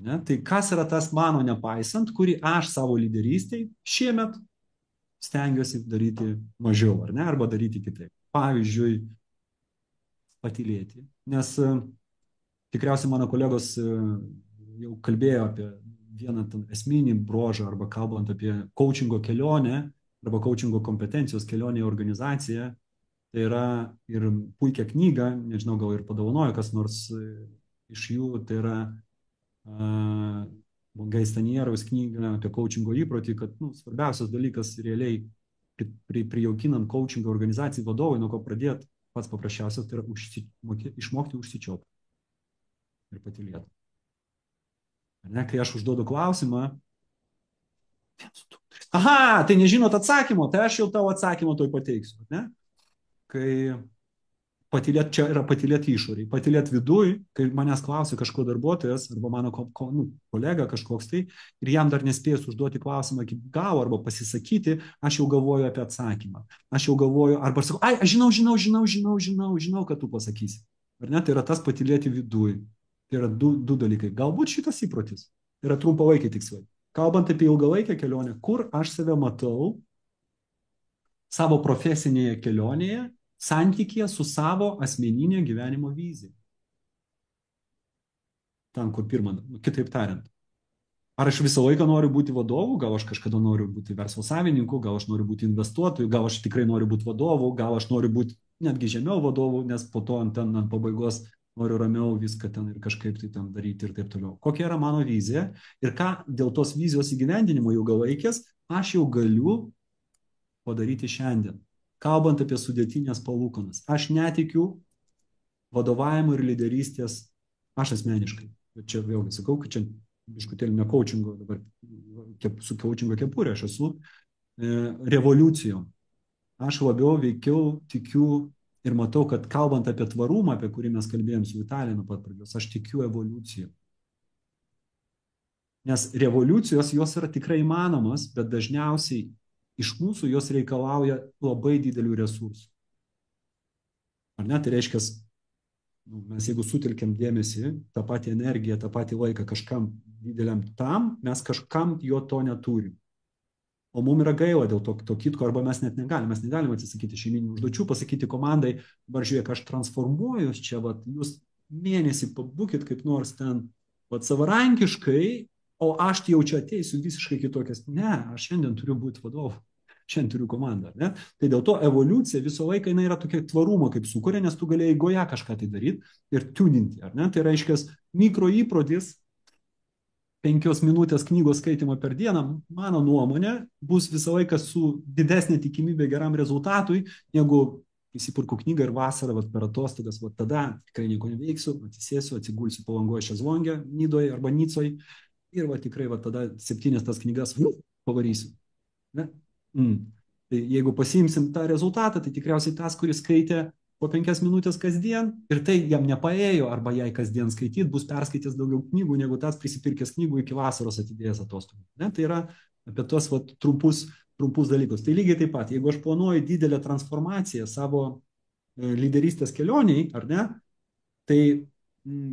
Ne? Tai kas yra tas mano nepaisant, kurį aš savo lyderystėj šiemet stengiuosi daryti mažiau, ar ne, arba daryti kitaip. Pavyzdžiui, patylėti, nes tikriausiai mano kolegos jau kalbėjo apie vieną esminį brožą, arba kalbant apie coachingo kelionę, arba coachingo kompetencijos kelionę į organizaciją, tai yra ir puikia knyga, nežinau, gal ir padovanojo kas nors iš jų, tai yra Gaistanieraus knyga apie coachingo įprotį, kad svarbiausias dalykas realiai prijaukinant coachingo organizacijai vadovai, nuo ko pradėti, pats paprasčiausias, tai yra išmokti užsičiopti ir patylėti. Ne, kai aš užduodu klausimą, aha, tai nežinot atsakymo, tai aš jau tavo atsakymą toj pateiksiu. Ne? Kai patylėt, čia yra patylėti išoriai, patylėti viduj, kai manęs klausia kažko darbuotojas arba mano kolega kažkoks tai, ir jam dar nespėjus užduoti klausimą iki galo arba pasisakyti, aš jau galvoju apie atsakymą. Aš jau galvoju, arba sakau, ai, aš žinau, kad tu pasakysi. Ar ne? Tai yra tas patylėti viduj. Tai yra du dalykai. Galbūt šitas įprotis yra trumpalaikiai tikslai. Kalbant apie ilgalaikę kelionę, kur aš save matau savo profesinėje kelionėje, santykėje su savo asmeninė gyvenimo vizija. Tam, kur pirmą, kitaip tariant. Ar aš visą laiką noriu būti vadovu, gal aš kažkada noriu būti verslo savininku, gal aš noriu būti investuotoju, gal aš tikrai noriu būti vadovu, gal aš noriu būti netgi žemiau vadovu, nes po to ant pabaigos noriu ramiau viską ten ir kažkaip tai ten daryti ir taip toliau. Kokia yra mano vizija ir ką dėl tos vizijos įgyvendinimo ilgalaikės aš jau galiu padaryti šiandien. Kalbant apie sudėtinės palūkanas, aš netikiu vadovavimo ir lyderystės, aš asmeniškai. Čia vėlgi sakau, kad čia biškutėlį ne coachingo, dabar su coachingo kepurė aš esu revoliucijom. Aš labiau veikiau tikiu ir matau, kad kalbant apie tvarumą, apie kurį mes kalbėjom su Vitalija nuo pat pradžios, aš tikiu evoliuciją. Nes revoliucijos jos yra tikrai įmanomas, bet dažniausiai iš mūsų jos reikalauja labai didelių resursų. Ar ne? Tai reiškia, mes jeigu sutelkiam dėmesį, tą patį energiją, tą patį laiką kažkam dideliam tam, mes kažkam jo to neturim. O mums yra gaila dėl to kitko, arba mes net negalim atsisakyti šeiminių užduočių, pasakyti komandai, dabar žiūrėk, aš transformuojuos čia, vat, jūs mėnesį pabūkit kaip nors ten vat, savarankiškai, o aš jau čia ateisiu visiškai kitokias. Ne, aš šiandien turiu būti vadovu, šiandien turiu komandą. Ne? Tai dėl to evoliucija visą laiką jinai yra tokia tvarumo kaip sukuria, nes tu galėjai eigoje kažką tai daryti ir tuninti. Ar ne? Tai reiškia mikro įprotis, 5 minutės knygos skaitimo per dieną, mano nuomonė, bus visą laiką su didesnė tikimybė geram rezultatui, negu įsipirku knygą ir vasarą vat, per atostogas, vat, tada tikrai nieko neveiksiu, atsisėsiu, atsigulsiu palangoje šezlonge, Nidoje arba Nicoje ir va, tikrai va, tada 7 tas knygas pavarysiu. Ne? Tai jeigu pasiimsim tą rezultatą, tai tikriausiai tas, kuris skaitė po 5 minutės kasdien ir tai jam nepaėjo, arba jai kasdien skaityti, bus perskaitęs daugiau knygų, negu tas prisipirkęs knygų iki vasaros atidėjęs atostogų. Tai yra apie tos vat, trumpus dalykus. Tai lygiai taip pat, jeigu aš planuoju didelę transformaciją savo lyderystės kelioniai, ar ne, tai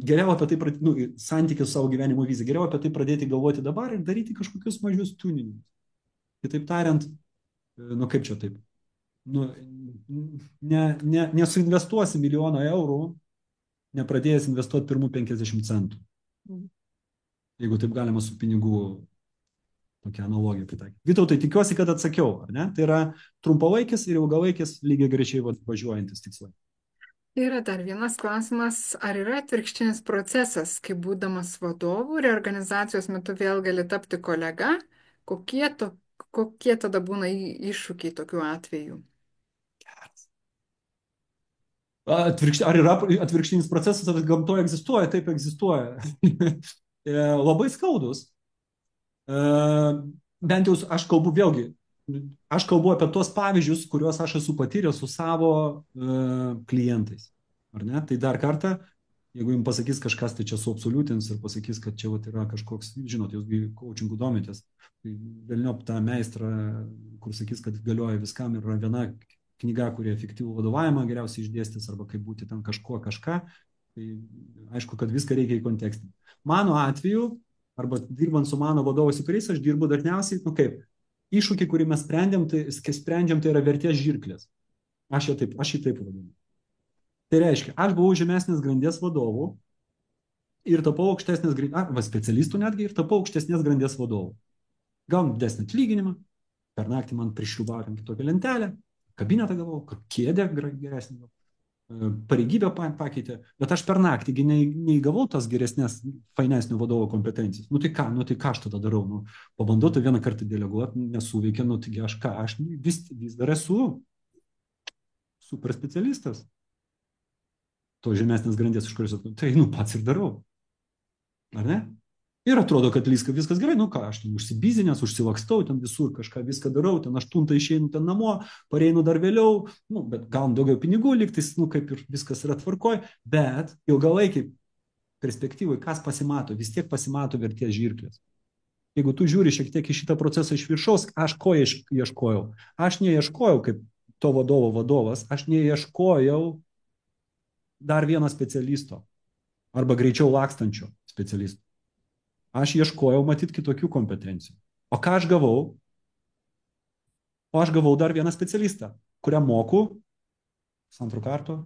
geriau apie tai pradėti, santykį su savo gyvenimo vizija, geriau apie tai pradėti galvoti dabar ir daryti kažkokius mažius tuninimus. Kitaip tariant, kaip čia taip? Nesuinvestuosi milijoną eurų, nepradėjęs investuoti pirmų 50 centų. Jeigu taip galima su pinigų tokia analogija pritaikyti. Vytautai, tikiuosi, kad atsakiau, ar ne? Tai yra trumpalaikis ir ilgalaikis lygiai greičiai važiuojantis tikslai. Yra dar vienas klausimas, ar yra atvirkštinis procesas, kai būdamas vadovu reorganizacijos metu vėl gali tapti kolega? Kokie tada būna iššūkiai tokiu atveju? Ar yra atvirkštinis procesas, ar gamtoje egzistuoja? Taip egzistuoja. Labai skaudus. Bent jau aš kalbu vėlgi, aš kalbu apie tos pavyzdžius, kuriuos aš esu patyręs su savo klientais. Ar ne? Tai dar kartą, jeigu jums pasakys kažkas, tai čia suabsoliutins ir pasakys, kad čia vat, yra kažkoks, žinot, jūs coachingų domitės, tai velniop tą meistrą, kur sakys, kad galioja viskam ir yra viena knyga, kurie efektyvų vadovavimą geriausiai išdėstys, arba kaip būti ten kažką, tai aišku, kad viską reikia įkontekstinti. Mano atveju, arba dirbant su mano vadovais, su kuriais aš dirbu dažniausiai, iššūkį, kurį mes sprendžiam, tai yra vertės žirklės. Aš jį taip vadinu. Tai reiškia, aš buvau žemesnės grandies vadovų ir tapau aukštesnės grandies, specialistų netgi, ir tapau aukštesnės grandies vadovų. Gaunu didesnį atlyginimą, per naktį man prišliubavo kitokią lentelę, kabinetą gavau, kėdę geresnį, pareigybę pakeitė, bet aš per naktį neįgavau tas geresnės, fainesnių vadovo kompetencijos. Tai ką aš tada darau? Pabandau tai vieną kartą deleguoti, nesuveikia, taigi aš vis dar esu super specialistas. To žemesnės grandies, iš kurios tai pats ir darau. Ar ne? Ir atrodo, kad viskas gerai, aš ten užsibizinęs, užsilakstau, ten visur kažką viską darau, ten 8 išeinu ten namo, pareinu dar vėliau, bet gaunu daugiau pinigų, lygtais, kaip ir viskas yra tvarkoj, bet ilgalaikiai perspektyvai, kas pasimato, vis tiek pasimato vertės žirklės. Jeigu tu žiūri šiek tiek į šitą procesą iš viršaus, aš ko ieškojau? Aš neieškojau kaip to vadovo vadovas, aš neieškojau dar vieno specialisto arba greičiau lakstančio specialisto. Aš ieškojau matyt kitokių kompetencijų. O ką aš gavau? O aš gavau dar vieną specialistą, kuriam moku santrų karto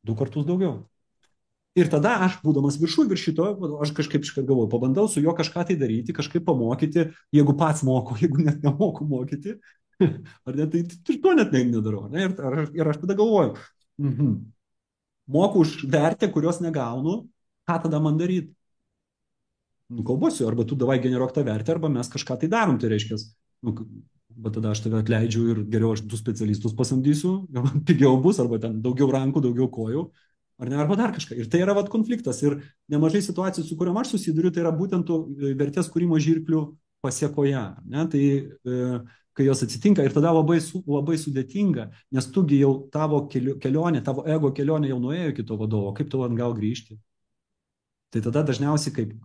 2 kartus daugiau. Ir tada aš, būdamas virš šito, aš kažkaip galvoju, pabandau su juo kažką tai daryti, kažkaip pamokyti, jeigu pats moku, jeigu net nemoku mokyti, ar ne, tai to net nedarau. Ne? Ir aš tada galvoju, moku už vertę, kurios negaunu, ką tada man daryti? Nu, kalbuosiu, arba tu davai generuok tą vertę, arba mes kažką tai darom, tai reiškia, nu, bet tada aš tave atleidžiu ir geriau aš 2 specialistus pasamdysiu, pigiau bus, arba ten daugiau rankų, daugiau kojų, ar ne, arba dar kažką. Ir tai yra vat konfliktas. Ir nemažai situacijų, su kuriuom aš susiduriu, tai yra būtent tų vertės kūrimo žirklių pasiekoje. Ne? Tai kai jos atsitinka ir tada labai sudėtinga, nes tugi jau tavo kelionė, tavo ego kelionė jau nuėjo iki to vadovo, kaip tu atgal grįžti. Tai tada dažniausiai kaip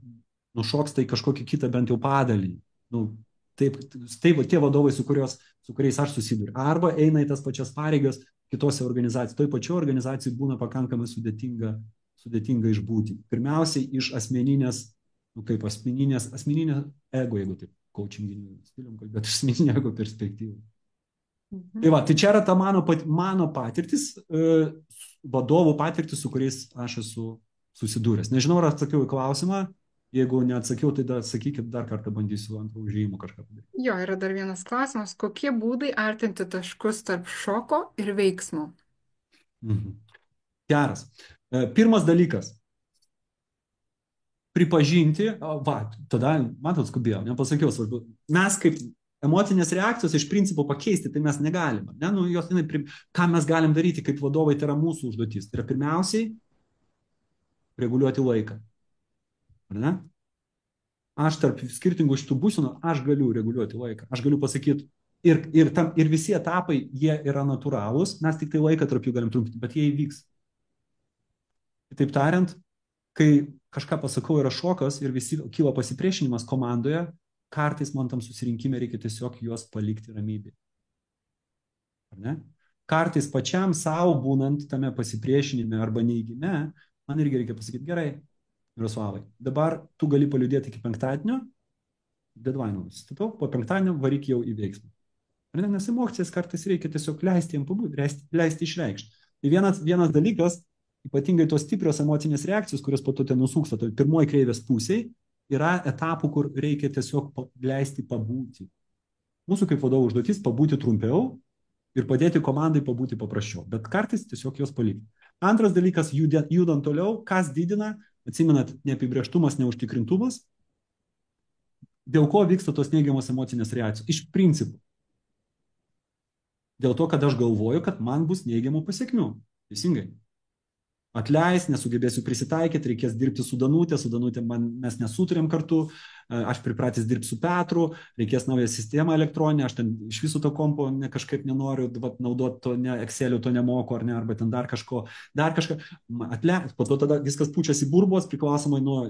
nušoksta į kažkokį kitą bent jau padalinį. Nu, taip tie vadovai, su kuriais aš susiduriu. Arba eina į tas pačias pareigas kitose organizacijose. Toj pačioj organizacijai būna pakankamai sudėtinga išbūti. Pirmiausiai iš asmeninės ego, jeigu taip coachinginiu stilium kalbėt, iš asmeninio ego perspektyvų. Tai va, tai čia yra ta mano patirtis, vadovų patirtis, su kuriais aš esu susidūręs. Nežinau, ar atsakiau į klausimą. Jeigu neatsakiau, tai sakykit, dar kartą bandysiu antrų užėjimų kažką padaryti. Jo, yra dar vienas klausimas. Kokie būdai artinti taškus tarp šoko ir veiksmo? Geras. Pirmas dalykas. Pripažinti, tada, matot, skubėjau, nepasakiau svarbu. Mes kaip emocinės reakcijos iš principo pakeisti, tai mes negalime. Ne? Nu, ką mes galim daryti kaip vadovai, tai yra mūsų užduotis. Tai yra pirmiausiai reguliuoti laiką. Ar ne? Aš tarp skirtingų šitų būsenų, aš galiu reguliuoti laiką. Aš galiu pasakyti, ir visi etapai, jie yra natūralūs, mes tik tai laiką tarp jų galim trumpinti, bet jie įvyks. Kitaip tariant, kai kažką pasakau yra šokas ir visi kyla pasipriešinimas komandoje, kartais man tam susirinkime reikia tiesiog juos palikti ramybėje. Ar ne? Kartais pačiam savo būnant tame pasipriešinime arba neigime, man irgi reikia pasakyti, gerai, Miroslavai, dabar tu gali paliudėti iki penktadienio, deadline statau, po penktadienio varyk jau į veiksmą. Nes emocijas kartais reikia tiesiog leisti jam pabūti, leisti išreikšti. Tai vienas dalykas, ypatingai tos stiprios emocinės reakcijos, kurios po to ten nusūksta, tai pirmoji kreivės pusėje yra etapų, kur reikia tiesiog leisti pabūti. Mūsų kaip vadovo užduotis pabūti trumpiau ir padėti komandai pabūti paprasčiau, bet kartais tiesiog jos palikti. Antras dalykas, judant toliau, kas didina, atsimenat, neapibrėžtumas, neužtikrintumas, dėl ko vyksta tos neigiamos emocinės reakcijos. Iš principų. Dėl to, kad aš galvoju, kad man bus neigiamų pasiekmių. Teisingai. Atleis, nesugebėsiu prisitaikyti, reikės dirbti su Danutė mes nesutarėm kartu, aš pripratęs dirbti su Petru, reikės naują sistemą elektroninę, aš ten iš viso to kompo kažkaip nenoriu naudoti, to ne Excelio to nemoku, ar ne, arba ten dar kažką, po to tada viskas pučiasi burbos, priklausomai nuo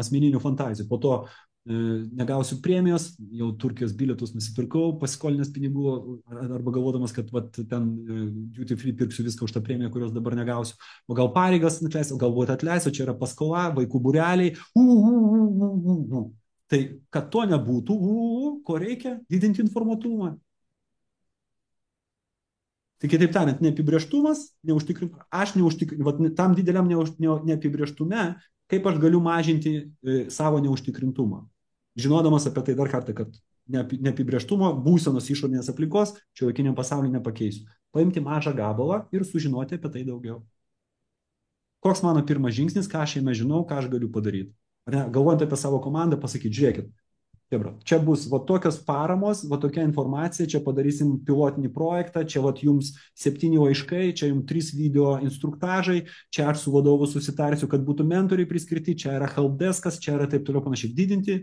asmeninių fantazijų, po to negausiu premijos, jau Turkijos bilietus nusipirkau, pasikolinęs pinigų, arba galvodamas, kad ten duty free pirksiu viską už tą premiją, kurios dabar negausiu, o gal pareigas atleisiu, o galbūt atleisiu, čia yra paskola, vaikų būreliai, Tai, kad to nebūtų, ko reikia? Didinti informatumą. Tai kitaip tariant, neapibrėžtumas, tam dideliam neapibrėžtume, kaip aš galiu mažinti savo neužtikrintumą. Žinodamas apie tai dar kartą, kad neapibrėžtumo, būsenos išorinės aplinkos, šiuolaikiniam pasaulyje nepakeisiu. Paimti mažą gabalą ir sužinoti apie tai daugiau. Koks mano pirmas žingsnis, ką aš jame žinau, ką aš galiu padaryti. Galvojant apie savo komandą, pasakyti, žiūrėkit, čia bus tokios paramos, tokia informacija, čia padarysim pilotinį projektą, čia jums 7 laiškai, čia jums 3 video instruktažai, čia aš su vadovu susitarsiu, kad būtų mentoriai priskirti, čia yra helpdeskas, čia yra taip toliau panašiai, didinti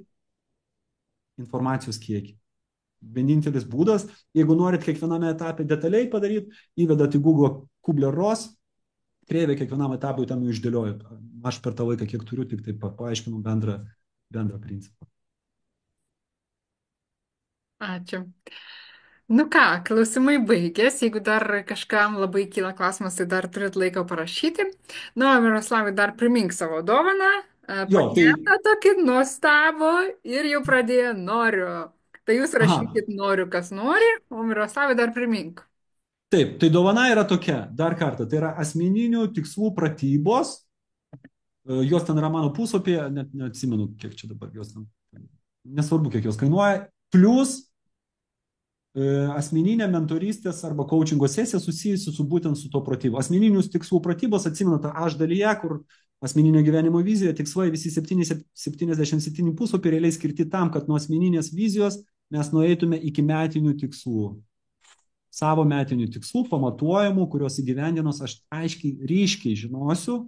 informacijos kiekį. Vienintelis būdas, jeigu norit kiekviename etape detaliai padaryti, įvedat į Google Kubler-Ross, kreivė kiekvienam etapui tam išdėlioju. Aš per tą laiką, kiek turiu, tik taip paaiškinu bendrą principą. Ačiū. Nu ką, klausimai baigės. Jeigu dar kažkam labai kyla klausimas, tai dar turit laiko parašyti. Nu, o Miroslavai, dar primink savo dovaną, Jo, tai, paketą tokį nuostabų ir jau pradėjo noriu. Tai jūs aha, rašykit noriu, kas nori, o Miroslavai dar primink. taip, tai dovana yra tokia, dar kartą, tai yra asmeninių tikslų pratybos. Jos ten yra mano puslapyje, net neatsimenu, kiek čia dabar jos ten. Nesvarbu, kiek jos kainuoja. Plus asmeninė mentorystės arba coachingo sesija susijusi su būtent su to pratybu. Asmeninius tikslų pratybos atsimenate aš dalyje, kur asmeninio gyvenimo vizija, tikslai visi 77 puslapiai realiai skirti tam, kad nuo asmeninės vizijos mes nueitume iki metinių tikslų. Savo metinių tikslų, pamatuojamų, kuriuos įgyvendinus aš aiškiai, ryškiai žinosiu,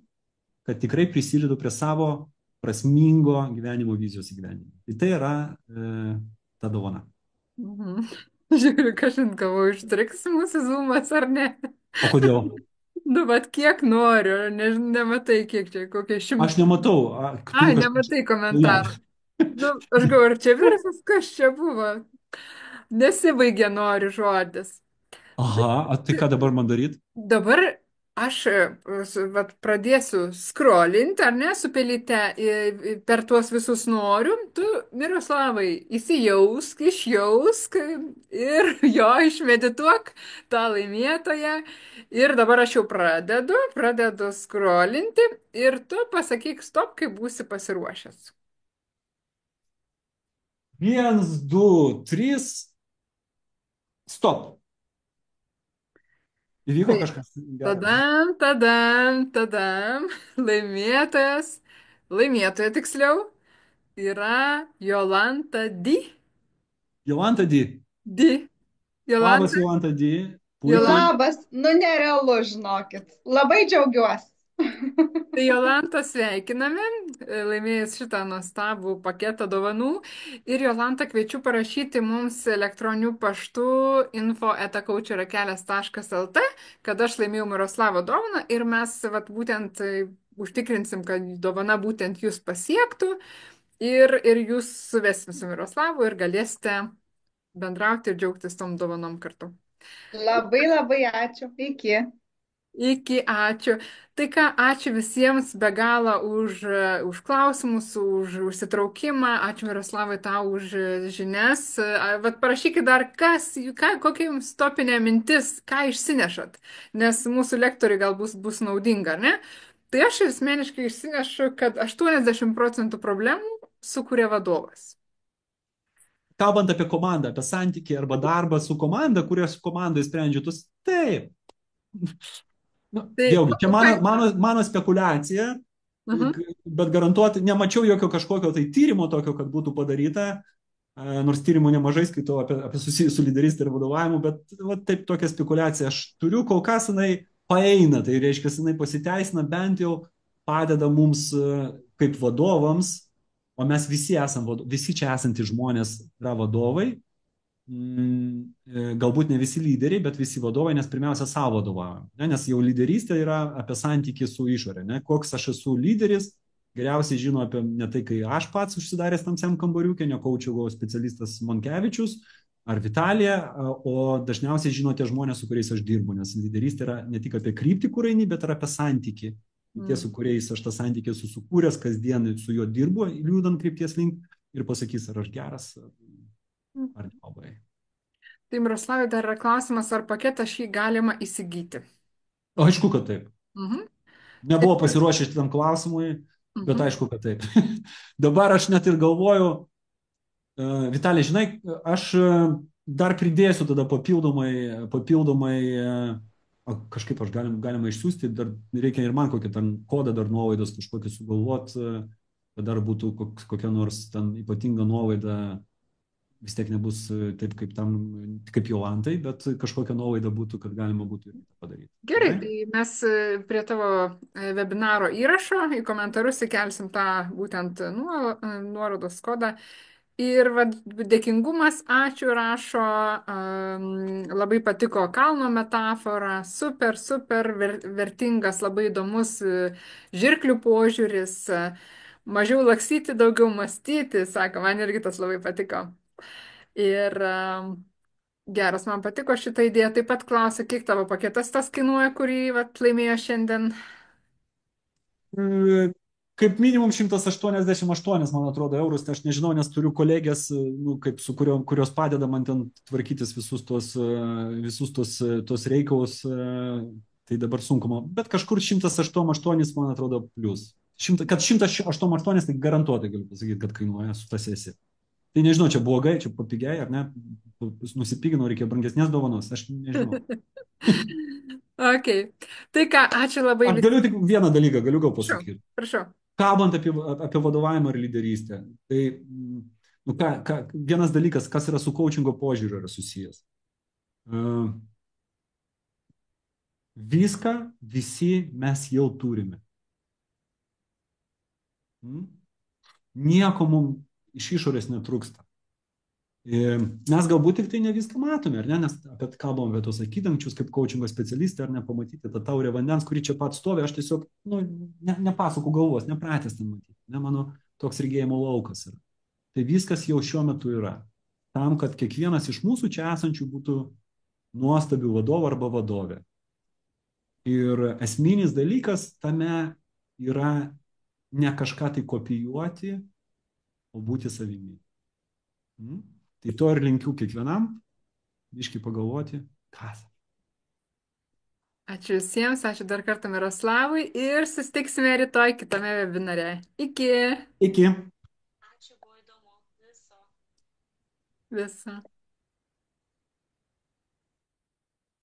kad tikrai prisidedu prie savo prasmingo gyvenimo vizijos įgyvendinimo. Tai yra ta dovana. Mhm. Žiūriu, kažin galvoju, ištriks mūsų zoomas ar ne. O kodėl? Nu, bet kiek noriu, nematai, kiek čia, kokie Aš šimtai. nematau, Ai, turiu kažką. nematai Jo. komentarų. Nu, aš galvoju, ar čia viskas, kas čia buvo? Nesibaigė noriu žodis. Aha, tai ką dabar man daryti? Dabar aš vat, pradėsiu scrollinti, ar ne, su pelyte per tuos visus noriu. Tu, Miroslavai, įsijausk, išjausk ir jo išmedituok tą laimėtoją. Ir dabar aš jau pradedu scrollinti ir tu pasakyk stop, kai būsi pasiruošęs. Vienas, du, trys, stop. Įvyko Tai kažkas gero. tadam, laimėtojas, laimėtoja tiksliau, yra Jolanta Di. Jolanta D. Di. Labas, Jolanta, Jolanta D. Puiku. Jolanta. Labas, nu nerealu, žinokit. Labai džiaugiuosi. Tai Jolanta sveikiname, laimėjus šitą nuostabų paketą dovanų. Ir Jolanta kviečiu parašyti mums elektroniniu paštu info@coacheraKelias.lt, kad aš laimėjau Miroslavo dovaną ir mes vat, būtent užtikrinsim, kad dovana būtent jūs pasiektų ir jūs suvesim su Miroslavu ir galėsite bendrauti ir džiaugtis tom dovanom kartu. Labai labai ačiū. Iki. Iki, ačiū. Tai ką, ačiū visiems be galo už klausimus, už užsitraukimą. Ačiū Miroslavai tau už žinias. Vat parašykit dar, kokia jums topinė mintis, ką išsinešat, nes mūsų lektoriui gal bus naudinga, ar ne? Tai aš asmeniškai išsinešu, kad 80% problemų sukuria vadovas. Kalbant apie komandą, apie santykį arba darbą su komanda, kurios komandai sprendžiatus, taip. Nu, Tai, vėlgi, čia mano spekulacija, mhm. bet garantuoti, nemačiau jokio kažkokio tai tyrimo tokio, kad būtų padaryta, nors tyrimų nemažai skaitau apie susijus su lyderystė ir vadovavimu, bet va, taip tokia spekulacija aš turiu, kol kas jinai paeina, tai reiškia, jinai pasiteisina, bent jau padeda mums kaip vadovams, o mes visi čia esantys žmonės yra vadovai, galbūt ne visi lyderiai, bet visi vadovai, nes pirmiausia savo vadovauja. Nes jau lyderystė yra apie santykį su išorė. Ne? Koks aš esu lyderis, geriausiai žino apie ne tai, kai aš pats užsidaręs tamsiam kambariukė, ne coachingo specialistas Monkevičius ar Vitalija, o dažniausiai žino tie žmonės, su kuriais aš dirbu, nes lyderystė yra ne tik apie kryptį, kur eini, bet ir apie santykį. Tie, su kuriais aš tą santykį esu sukūręs, kasdien su juo dirbu, liūdant krypties link ir pasakys, ar aš geras, ar nelabai. Tai Miroslavai dar yra klausimas, ar paketą šį galima įsigyti. O aišku, kad taip. Mhm. Nebuvo pasiruošę šitam klausimui, bet Mhm. aišku, kad taip. Dabar aš net ir galvoju, Vitalij, žinai, aš dar pridėsiu tada papildomai kažkaip aš galima išsiųsti, dar reikia ir man kokį ten kodą dar nuolaidos kažkokį sugalvot, kad dar būtų kokia nors ten ypatinga nuolaida, vis tiek nebus taip kaip Jolantai, bet kažkokia nuolaida būtų, kad galima būtų ir padaryti. Gerai, tai mes prie tavo webinaro įrašo į komentarus įkelsim tą būtent nuorodos kodą. Ir dėkingumas, ačiū, rašo, labai patiko kalno metafora, super vertingas, labai įdomus žirklių požiūris, mažiau laksyti, daugiau mąstyti, sako, man irgi tas labai patiko. Ir Geras, man patiko šitą idėją. Taip pat klausia, kiek tavo paketas tas kainuoja, kurį vat, laimėjo šiandien. E, Kaip minimum 188, man atrodo, eurus, tai aš nežinau, nes turiu kolegės, nu, kaip, kurios padeda man ten tvarkytis visus tos reikalus, tai dabar sunku, bet kažkur 188, man atrodo, plus. Kad 188, tai garantuotai galiu pasakyti, kad kainuoja su ta sesija. Tai nežinau, čia blogai, čia papigiai, ar ne? Nusipiginau, reikia brangesnės dovanos, aš nežinau. Ok. Tai ką, ačiū labai Aš visiems. galiu tik vieną dalyką, galiu gal Prašau, pasakyti. prašau. Kalbant apie vadovavimą ir lyderystę, tai nu, vienas dalykas, kas yra su coachingo požiūriu yra susijęs. Viską visi mes jau turime. Nieko mums iš išorės netrūksta. Mes galbūt tik tai ne viską matome, ar ne, nes kalbam apie tos akydangčius kaip coachingo specialistą, ar ne, pamatyti tą taurę vandens, kuri čia pat stovi, aš tiesiog nepasakau galvos, nepratęs ten matyti, ne, mano toks regėjimo laukas yra. Tai viskas jau šiuo metu yra. Tam, kad kiekvienas iš mūsų čia esančių būtų nuostabių vadovų arba vadovė. Ir esminis dalykas tame yra ne kažką tai kopijuoti, o būti savimi. Tai to ir linkiu kiekvienam, biškai pagalvoti, kas. Ačiū visiems, ačiū dar kartą Miroslavui ir susitiksime rytoj kitame webinare. Iki Iki. viso.